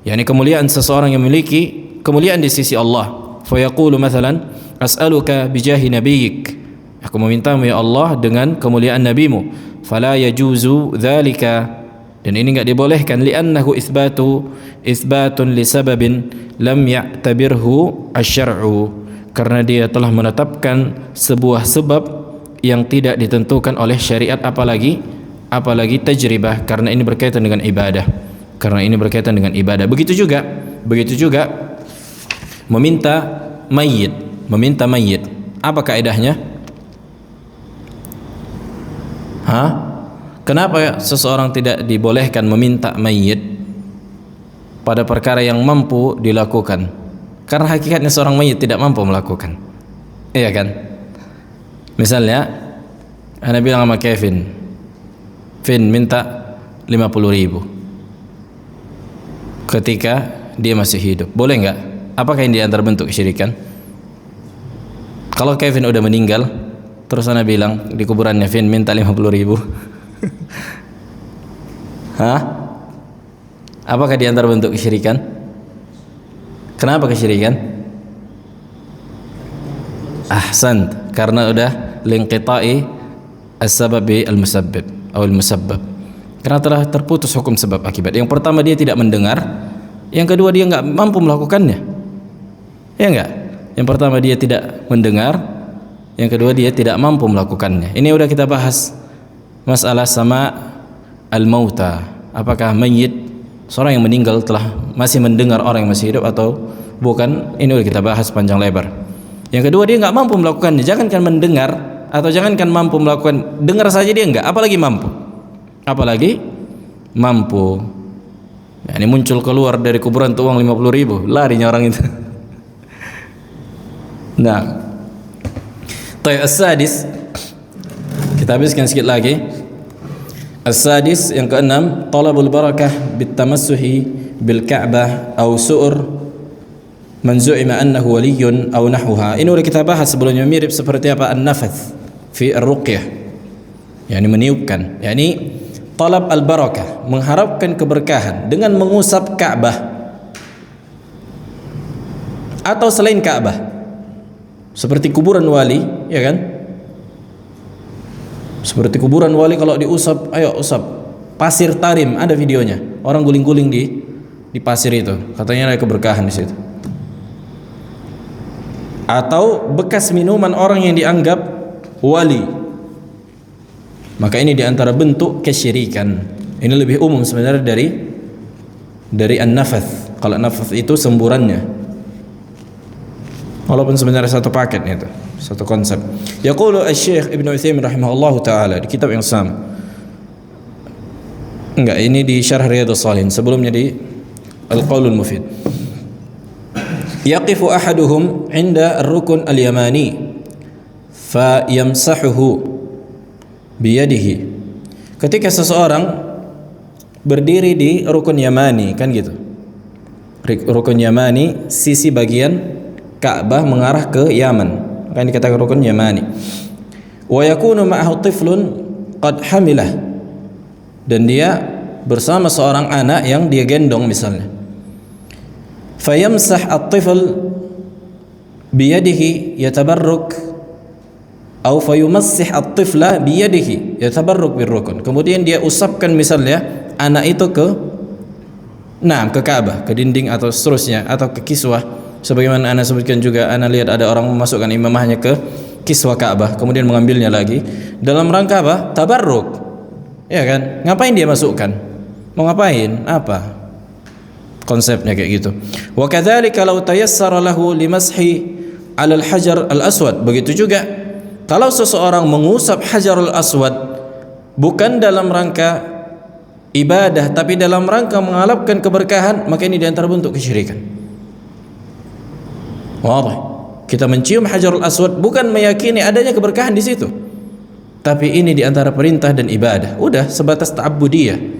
yakni kemuliaan seseorang yang memiliki kemuliaan di sisi Allah. Fayaqulu mathalan as'aluka bijahi nabiyyik, aku memintamu ya Allah dengan kemuliaan nabimu. Fala yajuzu dzalika, dan ini enggak dibolehkan, li'annahu itsbatun li sababin lam ya'tabirhu asy-syar'u, karena dia telah menetapkan sebuah sebab yang tidak ditentukan oleh syariat, apalagi apalagi tajribah, karena ini berkaitan dengan ibadah. Karena ini berkaitan dengan ibadah. Begitu juga meminta mayit. Apa kaidahnya? Kenapa seseorang tidak dibolehkan meminta mayit pada perkara yang mampu dilakukan? Karena hakikatnya seorang mayit tidak mampu melakukan. Iya kan? Misalnya Anda bilang sama Kevin, minta 50.000 ketika dia masih hidup, boleh nggak? Apakah ini diantara bentuk kesyirikan? Kalau Kevin udah meninggal, terus Anda bilang di kuburannya, Vin minta 50.000 Apakah diantara bentuk kesyirikan? Kenapa kesyirikan? Ahsan, karena udah linqita'i as-sababi al-musabbib atau al-musabbab, karena telah terputus hukum sebab akibat. Yang pertama dia tidak mendengar, yang kedua dia nggak mampu melakukannya. Ya enggak? Yang pertama dia tidak mendengar, yang kedua dia tidak mampu melakukannya. Ini udah kita bahas masalah sama al-mauta. Apakah mayit, seorang yang meninggal telah masih mendengar orang yang masih hidup atau bukan? Ini udah kita bahas panjang lebar. Yang kedua dia nggak mampu melakukannya. Jangankan mendengar atau jangankan mampu melakukan, dengar saja dia enggak, apalagi mampu. Ya, ini muncul keluar dari kuburan tuh uang 50.000, larinya orang itu. Nah, as-sadis, kita habiskan sedikit lagi. As-sadis yang keenam, talabul barakah bitamassuhi bil Ka'bah aw su'ur man zu'ima annahu waliyyun aw nahwaha. Ini udah kita bahas sebelumnya, mirip seperti apa an-nafath fi ar-ruqyah, yakni meniupkan, yakni talab al-barakah, mengharapkan keberkahan dengan mengusap Ka'bah atau selain Ka'bah, seperti kuburan wali, ya kan? Seperti kuburan wali kalau diusap, ayo usap. Pasir Tarim, ada videonya, orang guling-guling di pasir itu, katanya ada keberkahan di situ. Atau bekas minuman orang yang dianggap wali, maka ini diantara bentuk kesyirikan. Ini lebih umum sebenarnya dari an-nafath. Kalau nafath itu semburannya, walaupun sebenarnya satu paket itu, satu konsep. Yaqulu Asy-Syaikh Ibnu Utsaimin rahimahullahu taala di kitab yang sama. Enggak, ini di Syarh Riyadhus Shalihin, sebelumnya di Al-Qaulul Mufid. Yaqifu ahaduhum 'inda ar-rukn al-yamani fa yamsahuhu biyadihi. Ketika seseorang berdiri di rukun Yamani, kan gitu. Rukun Yamani, sisi bagian Ka'bah mengarah ke Yaman, kan dikatakan rukun Yamani. Wa yakunu ma'ahu tiflun qad hamilah, dan dia bersama seorang anak yang dia gendong misalnya. Fayamsah at-tifl biyadihi yatabarruk atau fayumassih at-tifla biyadihi yatabarruk birrukun. Kemudian dia usapkan misalnya anak itu ke Ka'bah, ke dinding atau seterusnya, atau ke kiswah. Sebagaimana ana sebutkan juga, ana lihat ada orang memasukkan imamahnya ke kiswah Ka'bah, kemudian mengambilnya lagi dalam rangka apa? Tabarruk. Ya kan? Ngapain dia masukkan? Mau ngapain? Apa konsepnya kayak gitu? Wa kadzalika law tayassara lahu limashi 'ala al-hajar al-aswad. Begitu juga kalau seseorang mengusap Hajarul Aswad bukan dalam rangka ibadah tapi dalam rangka mengharapkan keberkahan, maka ini diantara bentuk kesyirikan. Wadah. Kita mencium Hajarul Aswad bukan meyakini adanya keberkahan di situ, tapi ini diantara perintah dan ibadah. Udah sebatas ta'abbudiyah.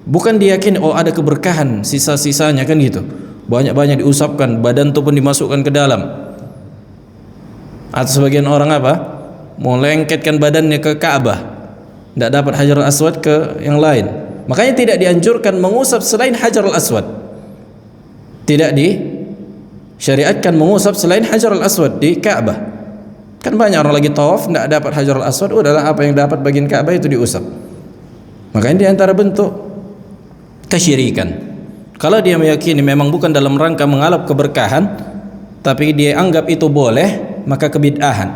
Bukan diyakini oh ada keberkahan sisa-sisanya, kan gitu. Banyak-banyak diusapkan, badan itu pun dimasukkan ke dalam. Atau sebagian orang apa? Mau lengketkan badannya ke Ka'bah, tidak dapat Hajarul Aswad ke yang lain. Makanya tidak dianjurkan mengusap selain Hajarul Aswad. Tidak disyariatkan mengusap selain Hajarul Aswad di Ka'bah. Kan banyak orang lagi tawaf tidak dapat Hajarul Aswad, udahlah apa yang dapat bagian Ka'bah itu diusap. Makanya di antara bentuk kesyirikan. Kalau dia meyakini memang bukan dalam rangka mengalap keberkahan, tapi dia anggap itu boleh, maka kebid'ahan.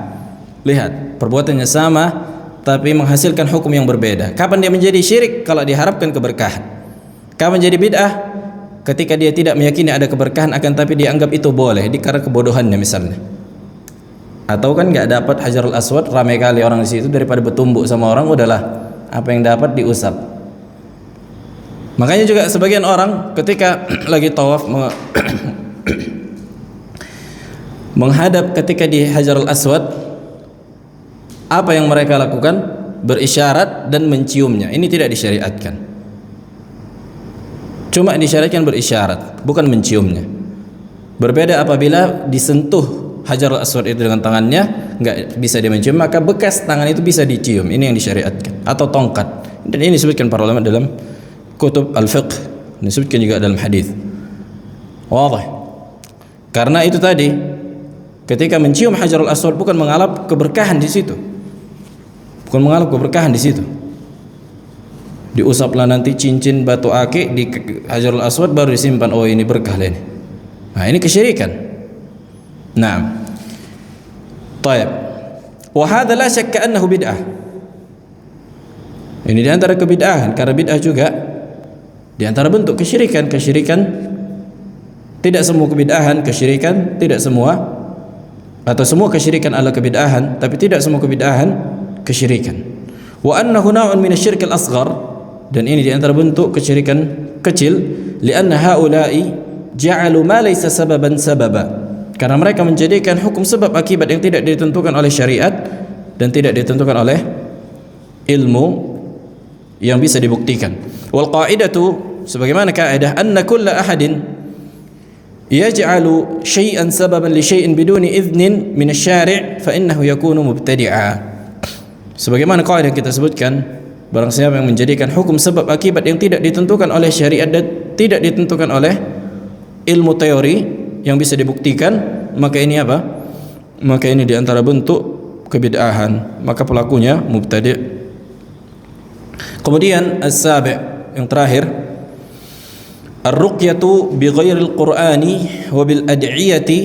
Lihat, perbuatannya sama tapi menghasilkan hukum yang berbeda. Kapan dia menjadi syirik? Kalau diharapkan keberkahan. Kapan menjadi bid'ah? Ketika dia tidak meyakini ada keberkahan akan tapi dia anggap itu boleh karena kebodohannya misalnya. Atau kan nggak dapat Hajarul Aswad, ramai kali orang di situ, daripada bertumbuk sama orang, udahlah apa yang dapat diusap. Makanya juga sebagian orang ketika lagi tawaf menghadap ketika di Hajarul Aswad, apa yang mereka lakukan? Berisyarat dan menciumnya. Ini tidak disyariatkan. Cuma disyariatkan berisyarat, bukan menciumnya. Berbeda apabila disentuh Hajarul Aswad itu dengan tangannya, nggak bisa dia mencium, maka bekas tangan itu bisa dicium. Ini yang disyariatkan. Atau tongkat. Dan ini disebutkan para ulama dalam kutub al-fiqh, disebutkan juga dalam hadis. Wadah. Karena itu tadi, ketika mencium Hajarul Aswad bukan mengalap keberkahan di situ. Bukan mengalap keberkahan di situ. Diusaplah nanti cincin batu akik di Hajarul Aswad baru disimpan. Oh ini berkah lah ini. Nah ini kesyirikan. Nah, taib. Wa hadza la syakka annahu bid'ah. Ini di antara kebid'ahan, karena bid'ah juga di antara bentuk kesyirikan. Kesyirikan tidak semua kebid'ahan, kesyirikan tidak semua, atau semua kesyirikan adalah kebid'ahan, tapi tidak semua kebid'ahan kesyirikan. Wa annahu naw'un min asy-syirk al-asghar, dan ini di antara bentuk kesyirikan kecil, li'anna haula'i ja'alu ma laysa sababan sababa, karena mereka menjadikan hukum sebab akibat yang tidak ditentukan oleh syariat dan tidak ditentukan oleh ilmu yang bisa dibuktikan. Wal qa'idatu, sebagaimana kaidah, anna kulla ahadin yaj'alu syai'an sababan li syai'in biduni idhnin min asy-syari' fa innahu yakunu mubtadi'a. Sebagaimana kaidah kita sebutkan, barang siapa yang menjadikan hukum sebab akibat yang tidak ditentukan oleh syariat dan tidak ditentukan oleh ilmu teori yang bisa dibuktikan, maka ini apa? Maka ini di antara bentuk kebid'ahan, maka pelakunya mubtadi'. Kemudian as-sabi', yang terakhir, ar-ruqyatu bi ghairil qur'ani wa bil ad'iyati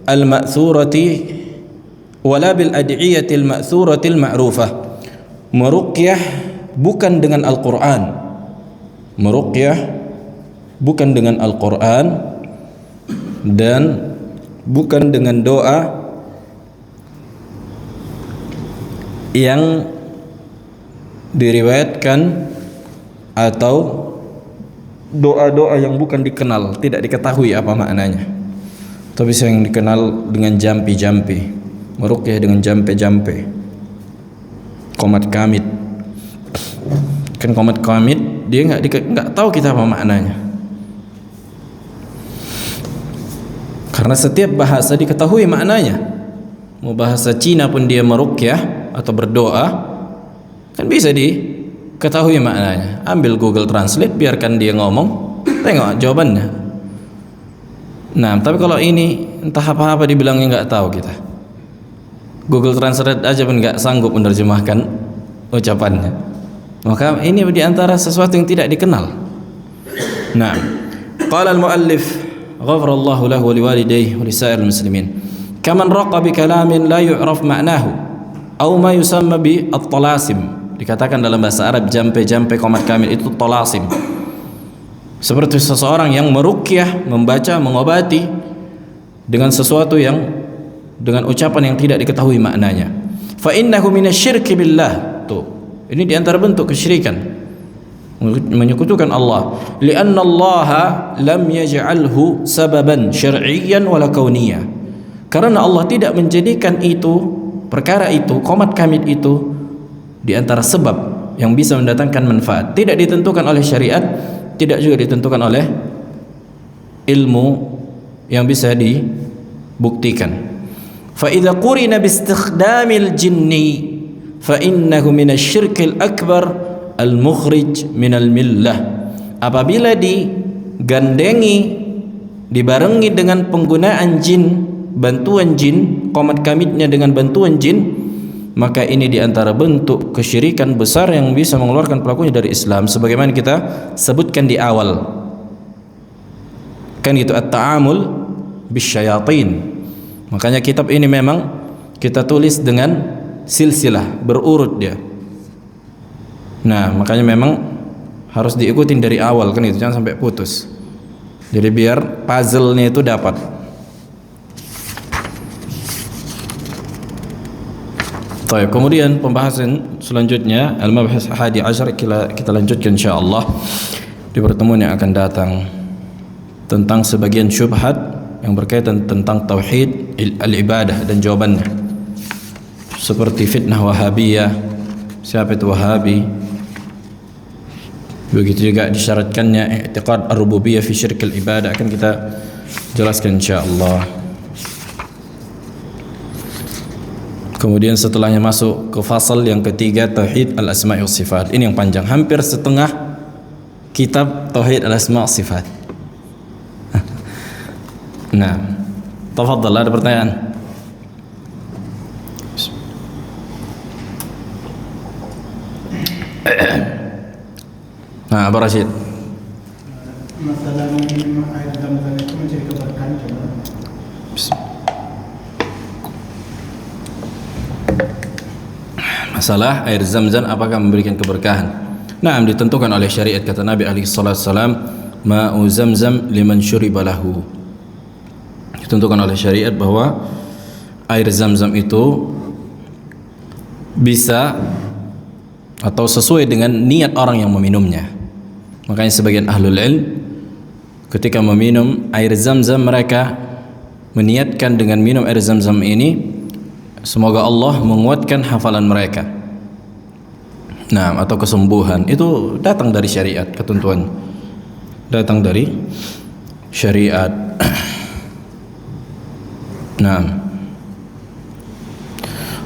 al-ma'thurati wa la bil ad'iyati al-ma'thurati al-ma'rufah. Meruqyah bukan dengan Al-Qur'an. Meruqyah bukan dengan Al-Qur'an dan bukan dengan doa yang diriwayatkan atau doa-doa yang bukan dikenal, tidak diketahui apa maknanya, tapi yang dikenal dengan jampi-jampi, meruqyah dengan jampe-jampe, qomat kamit. Kan qomat kamit dia nggak tahu kita apa maknanya, karena setiap bahasa diketahui maknanya. Mau bahasa Cina pun dia meruqyah atau berdoa kan bisa diketahui maknanya. Ambil Google Translate, biarkan dia ngomong, tengok jawabannya. Nah, tapi kalau ini entah apa-apa dibilangnya nggak tahu kita. Google Translate aja pun nggak sanggup menerjemahkan ucapannya. Maka ini di antara sesuatu yang tidak dikenal. Nah, qala al-muallif ghafarallahu lahu wa liwalidayhi wa lisa'iril muslimin. Kaman raqa bi kalamin la yu'raf ma'nahu aw ma yusamma bi at-talasim. Dikatakan dalam bahasa Arab jampe-jampe qomat kamil itu talasim. Seperti seseorang yang meruqyah, membaca, mengobati dengan sesuatu yang dengan ucapan yang tidak diketahui maknanya. Fa innahu minasyirki billah. Tuh, ini di antara bentuk kesyirikan, menyekutukan Allah. Li'anna Allah lam yaj'alhu sababan syar'iyyan wala kauniyyan. Karena Allah tidak menjadikan itu, perkara itu, qomat kamil itu, di antara sebab yang bisa mendatangkan manfaat, tidak ditentukan oleh syariat, tidak juga ditentukan oleh ilmu yang bisa dibuktikan. Fa idza qurina bi istikhdamil jinni fa innahu minasyirkil akbar al-mukhrij minal millah. Apabila digandengi, dibarengi dengan penggunaan jin, bantuan jin, qomat kamidnya dengan bantuan jin, maka ini di antara bentuk kesyirikan besar yang bisa mengeluarkan pelakunya dari Islam, sebagaimana kita sebutkan di awal. Kan itu at-ta'amul bisyayatin. Makanya kitab ini memang kita tulis dengan silsilah, berurut dia. Nah, makanya memang harus diikutin dari awal kan itu, jangan sampai putus. Jadi biar puzzle-nya itu dapat. Baik, kemudian pembahasan selanjutnya al-mabhas hadi ashar kita lanjutkan insyaallah di pertemuan yang akan datang tentang sebagian syubhat yang berkaitan tentang tauhid al-ibadah dan jawabannya. Seperti fitnah Wahabiyah, siapa itu Wahabi? Begitu juga disyaratkannya i'tiqad ar-rububiyah fi syirk al-ibadah, akan kita jelaskan insyaallah. Kemudian setelahnya masuk ke fasal yang ketiga, tauhid al-asma' wa sifat. Ini yang panjang, hampir setengah kitab tauhid al-asma' wa sifat. Nah, tafadhal, ada pertanyaan? Nah, Abu Rashid. Masalah minum air zam-zam itu menjadi keberkahan coba. Masalah air zam-zam apakah memberikan keberkahan? Nah, ditentukan oleh syariat, kata Nabi alaihi salatu wasallam, ma'u zamzam liman syuriba lahu. Ditentukan oleh syariat bahwa air zam-zam itu bisa atau sesuai dengan niat orang yang meminumnya. Makanya sebagian ahlul ilm ketika meminum air zam-zam mereka meniatkan dengan minum air zam-zam ini semoga Allah menguatkan hafalan mereka. Nah, atau kesembuhan itu datang dari syariat, ketentuan datang dari syariat. Nah,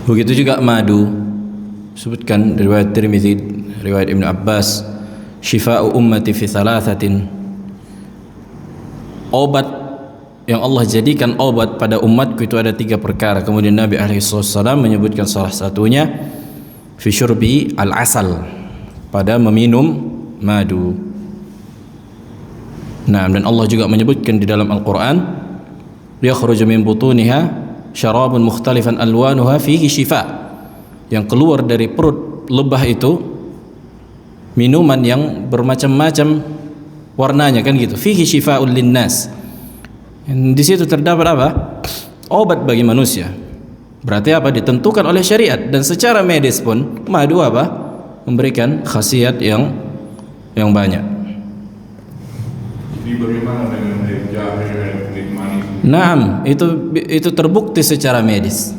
begitu juga madu, sebutkan riwayat Tirmidzi, riwayat Ibnu Abbas, syifa'u ummati fi thalathatin, obat yang Allah jadikan obat pada umatku itu ada 3 perkara. Kemudian Nabi alaihissalam menyebutkan salah satunya fi syurbi al-asal, pada meminum madu. Nah, dan Allah juga menyebutkan di dalam Al-Quran, yakhruju min butuniha syarabun mukhtalifan alwanuha fihi syifa, yang keluar dari perut lebah itu minuman yang bermacam-macam warnanya, kan gitu, fihi syifa'ul linnas. Di situ terdapat apa? Obat bagi manusia. Berarti apa? Ditentukan oleh syariat, dan secara medis pun madu apa? Memberikan khasiat yang banyak. Jadi bagaimana dengan air jahe, air kulit manis? Naam, itu terbukti secara medis.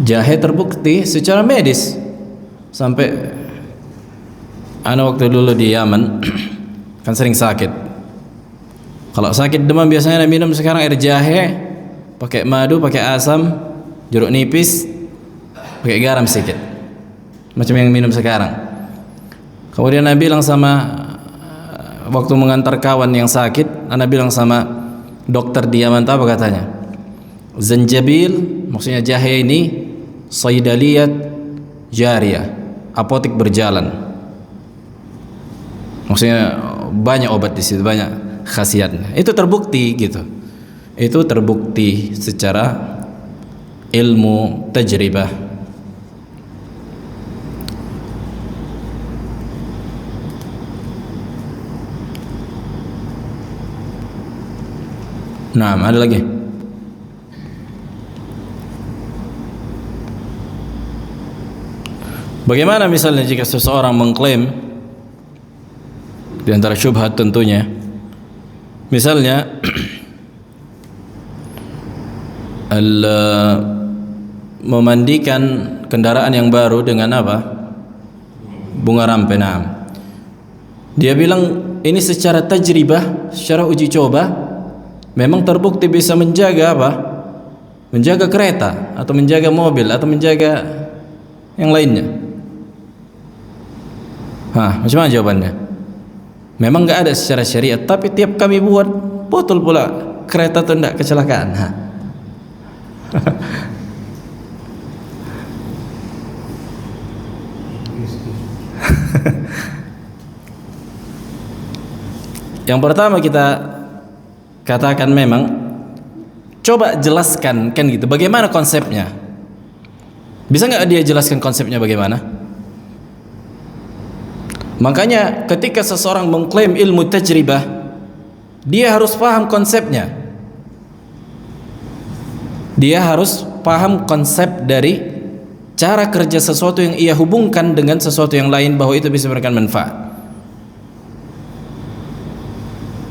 Jahe terbukti secara medis. Sampai ana waktu dulu di Yaman kan sering sakit. Kalau sakit demam biasanya minum sekarang air jahe, pakai madu, pakai asam, jeruk nipis, pakai garam sedikit. Macam yang minum sekarang. Kemudian Nabi bilang sama waktu mengantar kawan yang sakit, Ana bilang sama dokter di Yaman, apa katanya? Zanjabil, maksudnya jahe ini saidaliyat jariyah, apotek berjalan. Maksudnya banyak obat di situ, banyak khasiatnya. Itu terbukti gitu. Itu terbukti secara ilmu tajribah. Nah, ada lagi. Bagaimana misalnya jika seseorang mengklaim, di antara syubhat tentunya, misalnya memandikan kendaraan yang baru dengan apa? Bunga rampe. Nah, dia bilang ini secara tajribah, secara uji coba, memang terbukti bisa menjaga apa? Menjaga kereta atau menjaga mobil atau menjaga yang lainnya. Macam mana jawabannya? Memang enggak ada secara syariat, tapi tiap kami buat betul pula kereta itu tidak kecelakaan. Yang pertama kita katakan memang coba jelaskan kan gitu, bagaimana konsepnya? Bisa nggak dia jelaskan konsepnya bagaimana? Makanya ketika seseorang mengklaim ilmu tajribah, dia harus paham konsepnya. Dia harus paham konsep dari cara kerja sesuatu yang ia hubungkan dengan sesuatu yang lain, bahwa itu bisa memberikan manfaat.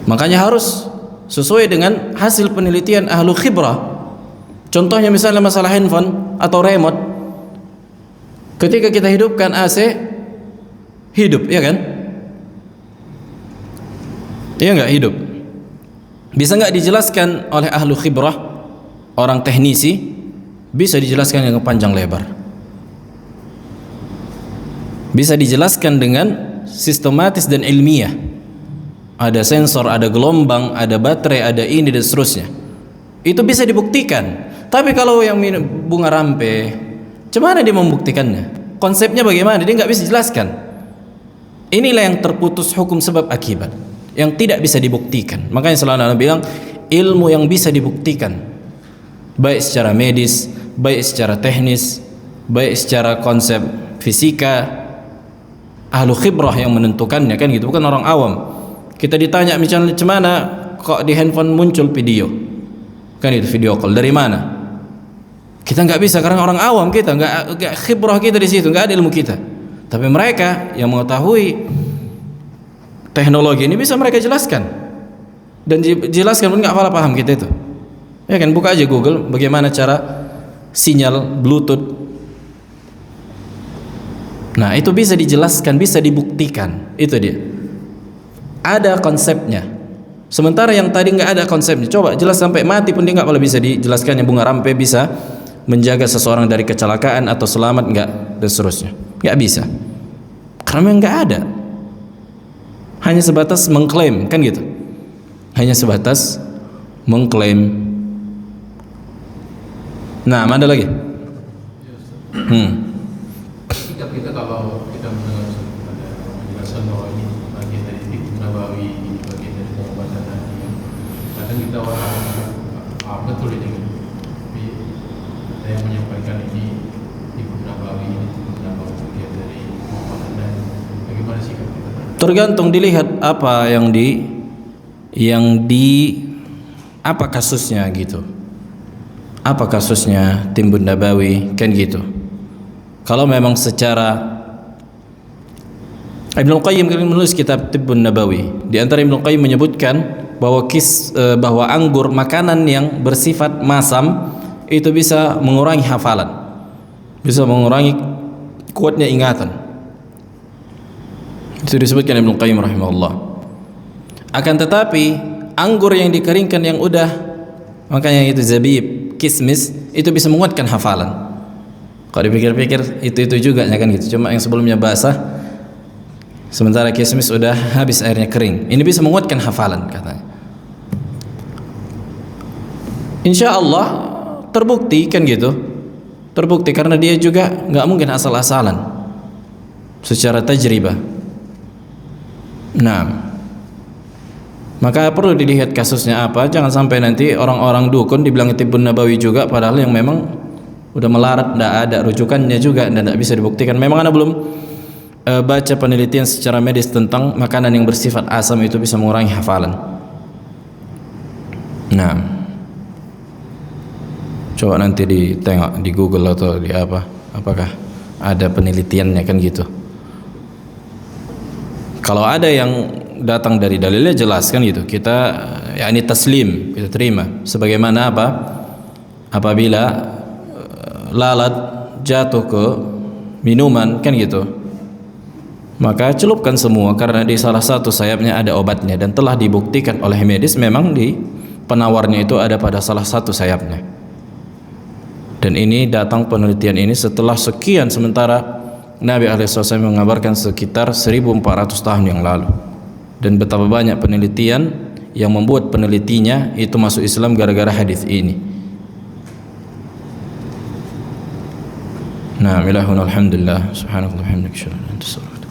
Makanya harus sesuai dengan hasil penelitian ahlu khibrah. Contohnya misalnya masalah handphone atau remote. Ketika kita hidupkan AC, hidup, ya kan? Iya enggak hidup? Bisa enggak dijelaskan oleh ahlu khibrah, orang teknisi? Bisa dijelaskan dengan panjang lebar. Bisa dijelaskan dengan sistematis dan ilmiah. Ada sensor, ada gelombang, ada baterai, ada ini dan seterusnya. Itu bisa dibuktikan. Tapi kalau yang minum bunga rampe, gimana dia membuktikannya? Konsepnya bagaimana? Dia nggak bisa jelaskan. Inilah yang terputus hukum sebab akibat, yang tidak bisa dibuktikan. Makanya selalu Anda bilang ilmu yang bisa dibuktikan, baik secara medis, baik secara teknis, baik secara konsep fisika, ahlu khibrah yang menentukannya, kan gitu, bukan orang awam. Kita ditanya misalnya cemana kok di handphone muncul video, kan itu video call, dari mana? Kita nggak bisa karena orang awam, kita nggak khibrah kita di situ, nggak ada ilmu kita. Tapi mereka yang mengetahui teknologi ini bisa mereka jelaskan, dan jelaskan pun nggak paham kita itu. Ya kan, buka aja Google bagaimana cara sinyal Bluetooth. Nah, itu bisa dijelaskan, bisa dibuktikan. Itu dia. Ada konsepnya. Sementara yang tadi nggak ada konsepnya, coba jelas sampai mati pun dia nggak bisa dijelaskan. Yang bunga rampe bisa menjaga seseorang dari kecelakaan atau selamat, nggak, dan seterusnya. Nggak bisa. Karena memang nggak ada. Hanya sebatas mengklaim, kan gitu. Hanya sebatas mengklaim. Nah, mana lagi? Ketika kita kalau kita mendengar ada penjelasan bahwa ini bagian dari fikih nabawi, ini bagian dari pengobatan hati, kadang kita orang betul ini, tapi ada yang menyampaikan ini fikih nabawi, ini fikih nabawi bagian dari pengobatan hati. Bagaimana sikap kita? Tergantung dilihat apa yang apa kasusnya gitu. Apa kasusnya Tibbun Nabawi, kan gitu. Kalau memang secara Ibnu Qayyim menulis kitab Tibbun Nabawi, di antara Ibnu Qayyim menyebutkan bahwa anggur, makanan yang bersifat masam, itu bisa mengurangi hafalan, bisa mengurangi kuatnya ingatan. Itu disebutkan Ibnu Qayyim rahimahullah. Akan tetapi anggur yang dikeringkan yang udah, makanya itu zabib, kismis, itu bisa menguatkan hafalan. Kalau dipikir-pikir itu juga ya kan gitu. Cuma yang sebelumnya basah, sementara kismis udah habis airnya kering. Ini bisa menguatkan hafalan katanya. Insya Allah terbukti, kan gitu. Terbukti karena dia juga nggak mungkin asal-asalan secara tajribah. Nah, maka perlu dilihat kasusnya apa. Jangan sampai nanti orang-orang dukun dibilang Tibbun Nabawi juga, padahal yang memang udah melarat, tidak ada rujukannya juga dan tidak bisa dibuktikan. Memang Anda belum baca penelitian secara medis tentang makanan yang bersifat asam itu bisa mengurangi hafalan. Nah, coba nanti ditengok di Google atau di apakah ada penelitiannya, kan gitu. Kalau ada yang datang dari dalilnya jelas, kan gitu, kita yakni taslim, kita terima. Sebagaimana apa? Apabila lalat jatuh ke minuman, kan gitu, maka celupkan semua, karena di salah satu sayapnya ada obatnya dan telah dibuktikan oleh medis memang di penawarnya itu ada pada salah satu sayapnya. Dan ini datang penelitian ini setelah sekian, sementara Nabi SAW mengabarkan sekitar 1400 tahun yang lalu. Dan betapa banyak penelitian yang membuat penelitinya itu masuk Islam gara-gara hadis ini. Nah, alhamdulillah, subhanallah, alhamdulillah.